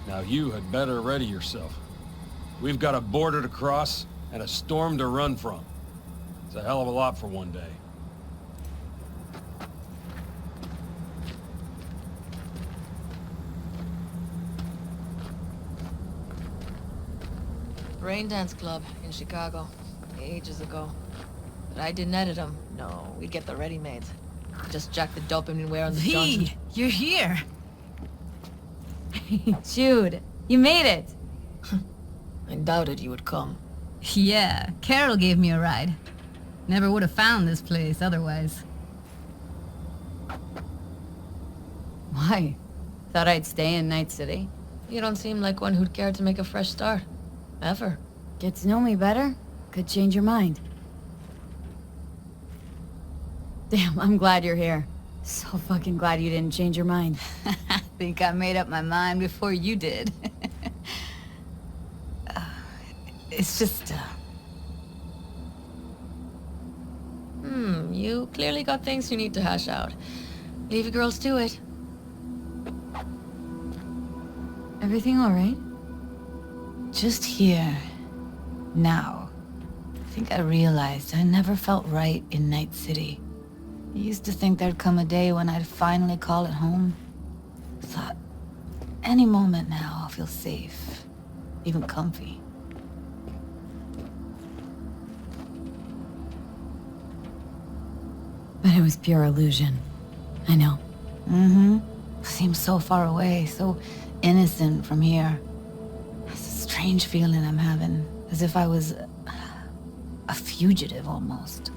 Now you had better ready yourself. We've got a border to cross and a storm to run from. It's a hell of a lot for one day. Rain Dance Club in Chicago, ages ago. but I didn't edit them. No, we'd get the ready-mades. Just jack the dopamine wear on the V, Johnson. you're here. Jude, you made it. I doubted you would come. Yeah, Carol gave me a ride. Never would have found this place otherwise. Why? Thought I'd stay in Night City. You don't seem like one who'd care to make a fresh start. Ever. Get to know me better? Could change your mind. Damn, I'm glad you're here. So fucking glad you didn't change your mind. I think I made up my mind before you did. It's just, You clearly got things you need to hash out. Leave you girls to it. Everything all right? just here, now. I think I realized I never felt right in Night City. I used to think there'd come a day when I'd finally call it home. Thought, any moment now I'll feel safe, even comfy. But it was pure illusion. I know. Mm-hmm. Seems so far away, so innocent from here. It's a strange feeling I'm having, as if I was a fugitive almost.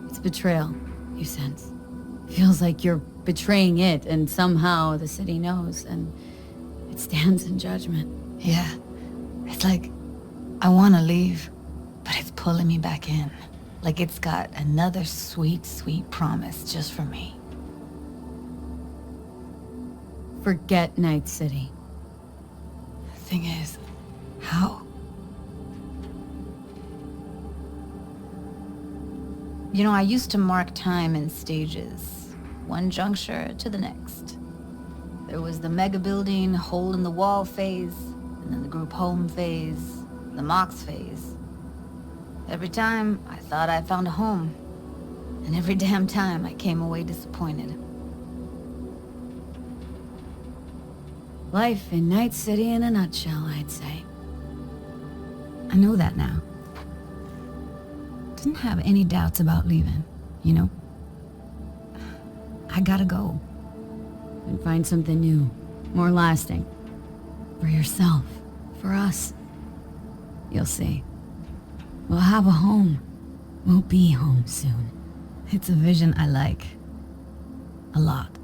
It's betrayal, you sense. Feels like you're betraying it, and somehow the city knows, and it stands in judgment. Yeah. It's like I want to leave, but it's pulling me back in. Like it's got another sweet, sweet promise just for me. Forget Night City. The thing is, how? You know, I used to mark time in stages, one juncture to the next. There was the mega building, hole in the wall phase, and then the group home phase, the Mox phase. Every time, I thought I found a home. And every damn time, I came away disappointed. Life in Night City in a nutshell, I'd say. I know that now. Didn't have any doubts about leaving, you know? I gotta go. And find something new, more lasting. For yourself, for us. You'll see. We'll have a home. We'll be home soon. It's a vision I like. A lot.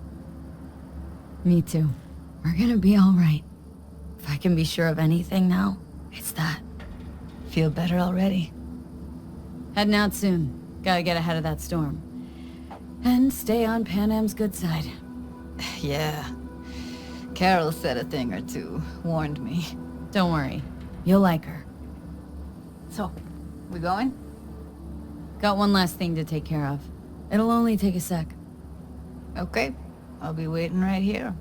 Me too. We're gonna be all right. If I can be sure of anything now, it's that. Feel better already. Heading out soon. Gotta get ahead of that storm. And stay on Pan Am's good side. Yeah. Carol said a thing or two. Warned me. Don't worry. You'll like her. So, we going? Got one last thing to take care of. It'll only take a sec. Okay. I'll be waiting right here.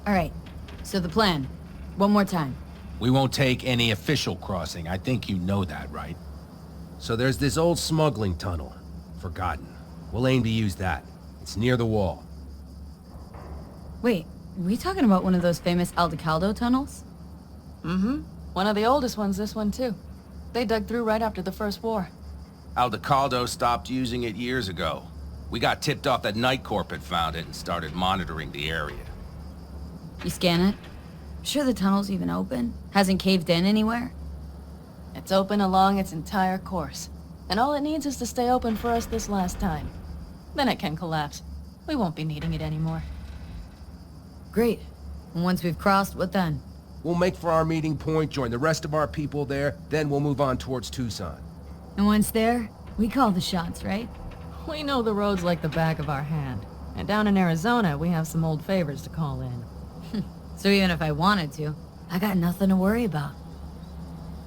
All right. So the plan. One more time. We won't take any official crossing. I think you know that, right? So there's this old smuggling tunnel. Forgotten. We'll aim to use that. It's near the wall. Wait, are we talking about one of those famous Aldecaldo tunnels? Mm-hmm. One of the oldest ones, this one too. They dug through right after the First War. Aldecaldo stopped using it years ago. We got tipped off that Night Corp had found it and started monitoring the area. You scan it? Sure the tunnel's even open? Hasn't caved in anywhere? It's open along its entire course. And all it needs is to stay open for us this last time. Then it can collapse. We won't be needing it anymore. Great. And once we've crossed, what then? We'll make for our meeting point, join the rest of our people there, then we'll move on towards Tucson. And once there, we call the shots, right? We know the roads like the back of our hand. And down in Arizona, we have some old favors to call in. So even if I wanted to, I got nothing to worry about.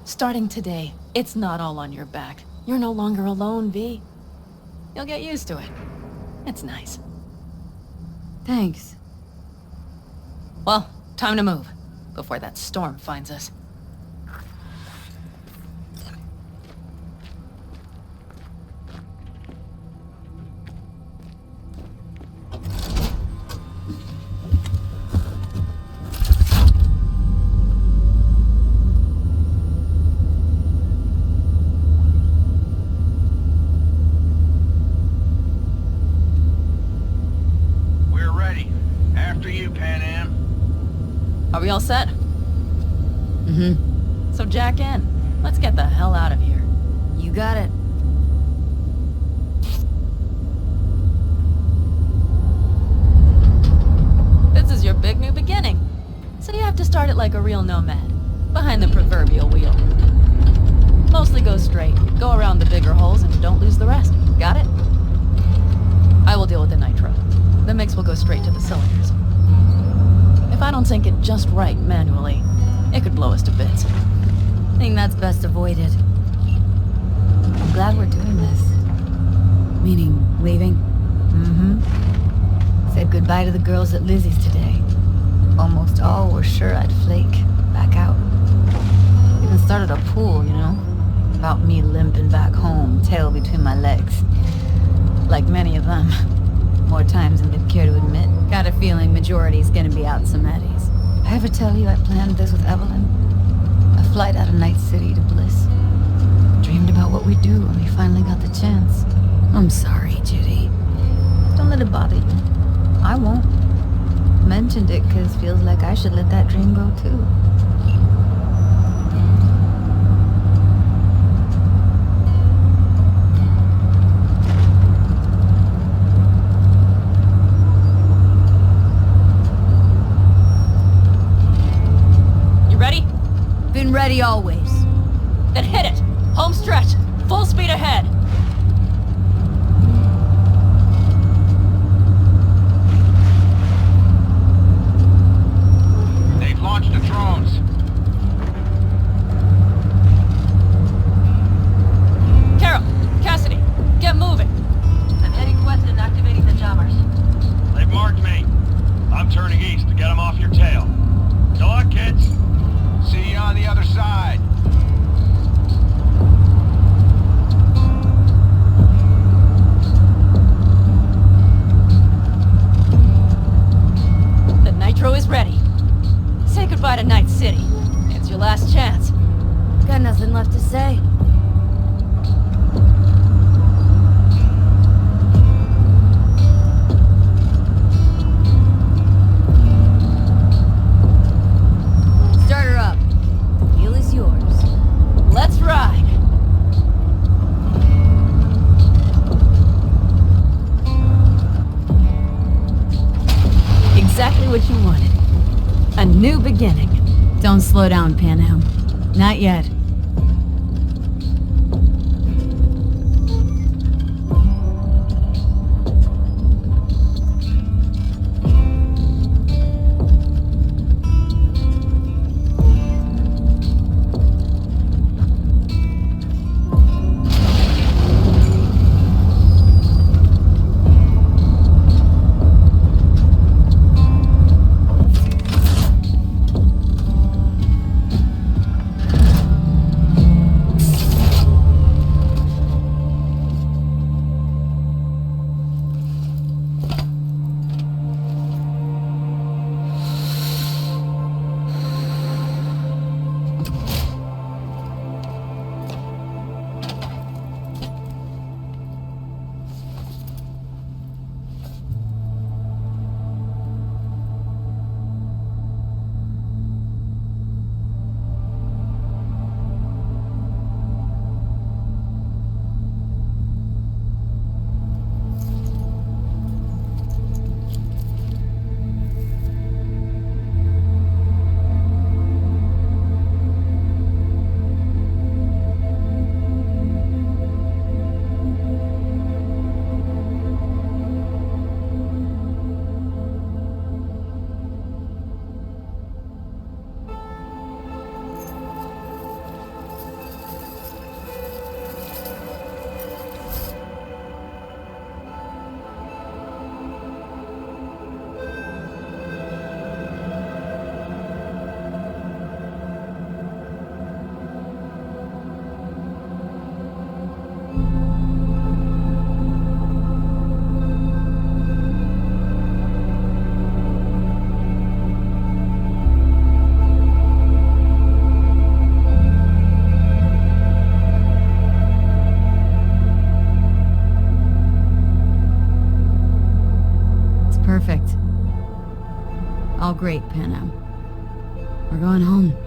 Starting today, it's not all on your back. You're no longer alone, V. You'll get used to it. It's nice. Thanks. Well, time to move, before that storm finds us. Are we all set? Mm-hmm. So jack in. Let's get the hell out of here. You got it. This is your big new beginning. So you have to start it like a real nomad. Behind the proverbial wheel. Mostly go straight, go around the bigger holes, and don't lose the rest. Got it? I will deal with the nitro. The mix will go straight to the cylinders. If I don't sync it just right manually, it could blow us to bits. I think that's best avoided. I'm glad we're doing this. Meaning, leaving? Mm-hmm. Said goodbye to the girls at Lizzie's today. Almost all were sure I'd flake. Back out. Even started a pool, you know? About me limping back home, tail between my legs. Like many of them. More times than they'd care to admit. Got a feeling majority's gonna be out some eddies. I ever tell you I planned this with Evelyn? A flight out of Night City to Bliss. Dreamed about what we'd do when we finally got the chance. I'm sorry, Judy. Don't let it bother you. I won't. Mentioned it because feels like I should let that dream go too. Ready always. Then hit it! Home stretch! Full speed ahead! They've launched the drones. Carol! Cassidy! Get moving! I'm heading west and activating the jammers. They've marked me. I'm turning east to get them off your tail. Good luck, kids. See you on the other side. The nitro is ready. Say goodbye to Night City. It's your last chance. Got nothing left to say. Let's ride! Exactly what you wanted. A new beginning. Don't slow down, Pan Am. Not yet. All great, Pan Am. We're going home.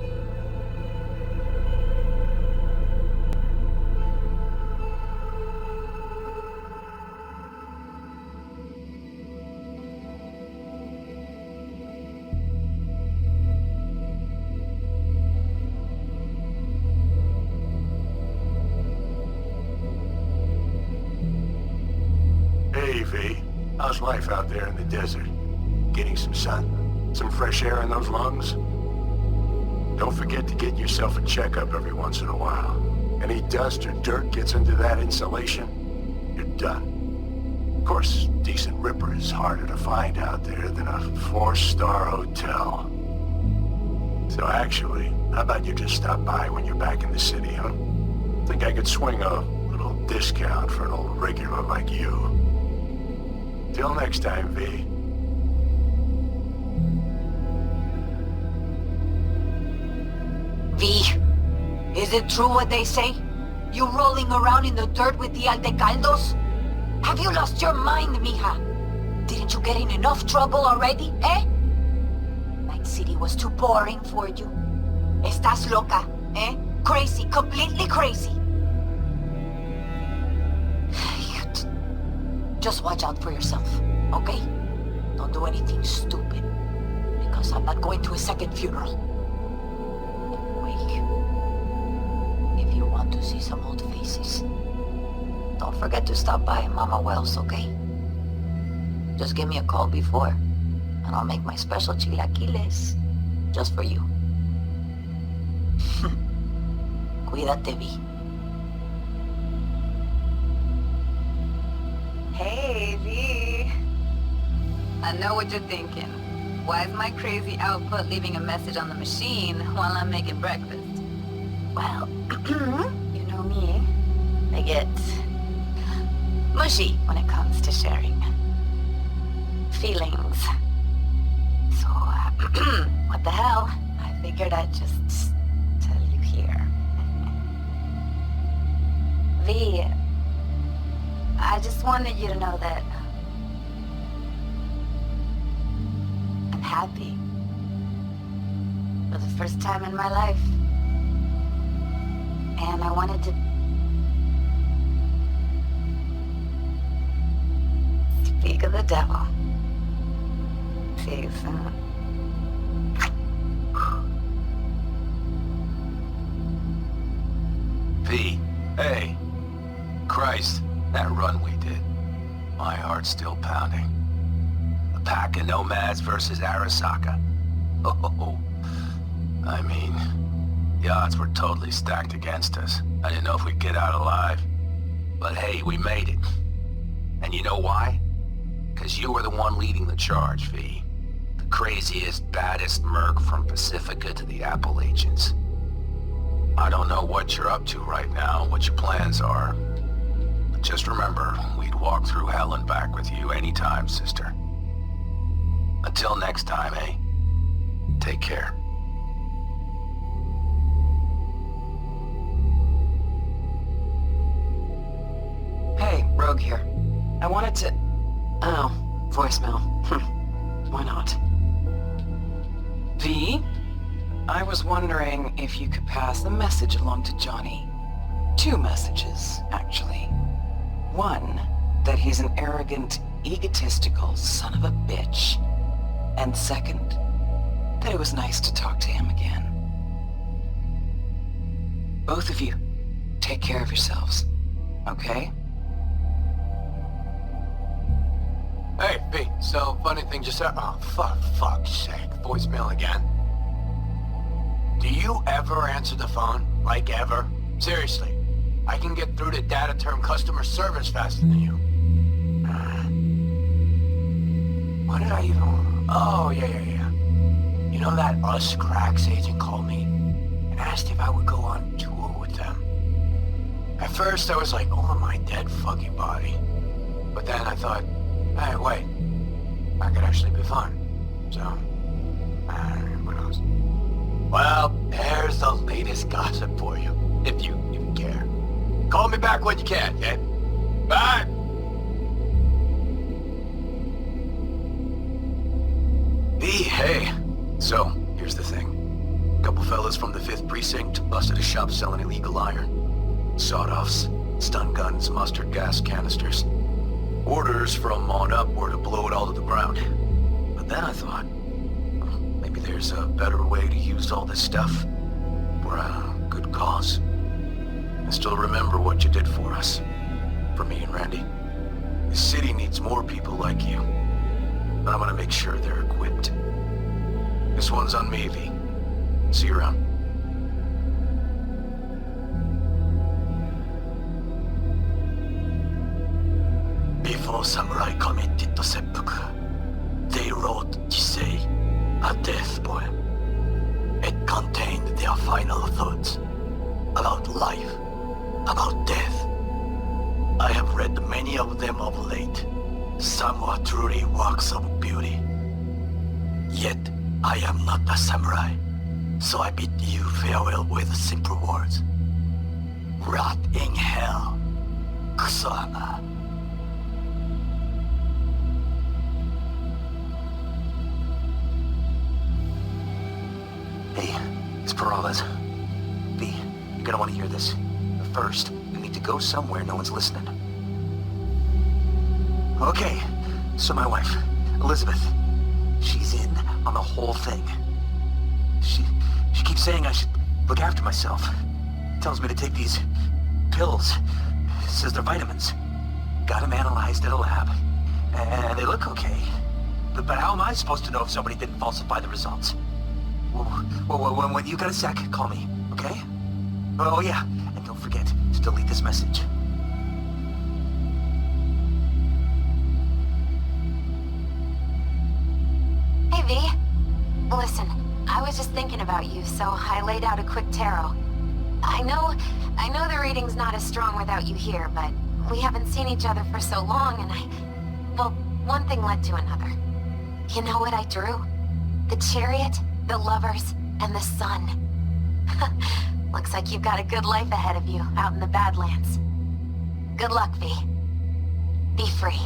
Hey, V. How's life out there in the desert? Getting some sun? Some fresh air in those lungs? Don't forget to get yourself a checkup every once in a while. Any dust or dirt gets into that insulation, you're done. Of course, decent ripper is harder to find out there than a 4-star hotel. So actually, how about you just stop by when you're back in the city, huh? Think I could swing a little discount for an old regular like you. Till next time, V. V, is it true what they say? You rolling around in the dirt with the Aldecaldos? Have you lost your mind, mija? Didn't you get in enough trouble already, eh? Night City was too boring for you. Estás loca, eh? Crazy, completely crazy. Just watch out for yourself, okay? Don't do anything stupid, because I'm not going to a second funeral. If you want to see some old faces, don't forget to stop by Mama Wells, okay? Just give me a call before, and I'll make my special chilaquiles just for you. Cuídate, V. Hey, V. I know what you're thinking. Why is my crazy output leaving a message on the machine while I'm making breakfast? Well, you know me. I get mushy when it comes to sharing feelings. So, what the hell? I figured I'd just tell you here. V, I just wanted you to know that I'm happy for the first time in my life. And I wanted to speak of the devil. Please. V, hey. Christ, that run we did. My heart's still pounding. A pack of nomads versus Arasaka. Oh, I mean, the odds were totally stacked against us. I didn't know if we'd get out alive. But hey, we made it. And you know why? Because you were the one leading the charge, V. The craziest, baddest merc from Pacifica to the Appalachians. I don't know what you're up to right now, what your plans are. But just remember, we'd walk through hell and back with you anytime, sister. Until next time, eh? Take care. Hey, Rogue here. I wanted to... Oh, voicemail. Why not? V? I was wondering if you could pass the message along to Johnny. 2 messages, actually. One, that he's an arrogant, egotistical son of a bitch. And second, that it was nice to talk to him again. Both of you, take care of yourselves, okay? Hey, V, so funny thing just happened. Oh, fuck's sake. Voicemail again. Do you ever answer the phone? Like ever? Seriously. I can get through to data term customer service faster than you. What did I even... Oh, yeah. You know that Us Cracks agent called me and asked if I would go on tour with them. At first I was like, oh, my dead fucking body. But then I thought, hey, wait. That could actually be fun. So, who knows? Well, there's the latest gossip for you, if you even care. Call me back when you can, okay? Bye! V, hey. So, here's the thing. Couple fellas from the 5th Precinct busted a shop selling illegal iron. Sawed-offs, stun guns, mustard gas canisters. Orders from on up were to blow it all to the ground. But then I thought, maybe there's a better way to use all this stuff for a good cause. I still remember what you did for us. For me and Randy. The city needs more people like you. And I'm gonna make sure they're equipped. This one's on me, V. See you around. Before samurai committed to seppuku, they wrote to say a death poem. It contained their final thoughts about life, about death. I have read many of them of late. Some were truly works of beauty. Yet, I am not a samurai, so I bid you farewell with simple words. Rot in hell, Kusama. Hey, it's Peralez. V, you're gonna want to hear this. But first, we need to go somewhere no one's listening. Okay, so my wife, Elizabeth, she's in on the whole thing. She keeps saying I should look after myself. Tells me to take these pills. Says they're vitamins. Got them analyzed at a lab. And they look okay. But how am I supposed to know if somebody didn't falsify the results? Well, when you got a sec, call me, okay? Oh yeah, and don't forget to delete this message. Hey, V. Listen, I was just thinking about you, so I laid out a quick tarot. I know the reading's not as strong without you here, but we haven't seen each other for so long, and well, one thing led to another. You know what I drew? The chariot, the lovers, and the sun. Looks like you've got a good life ahead of you out in the Badlands. Good luck, V. Be free.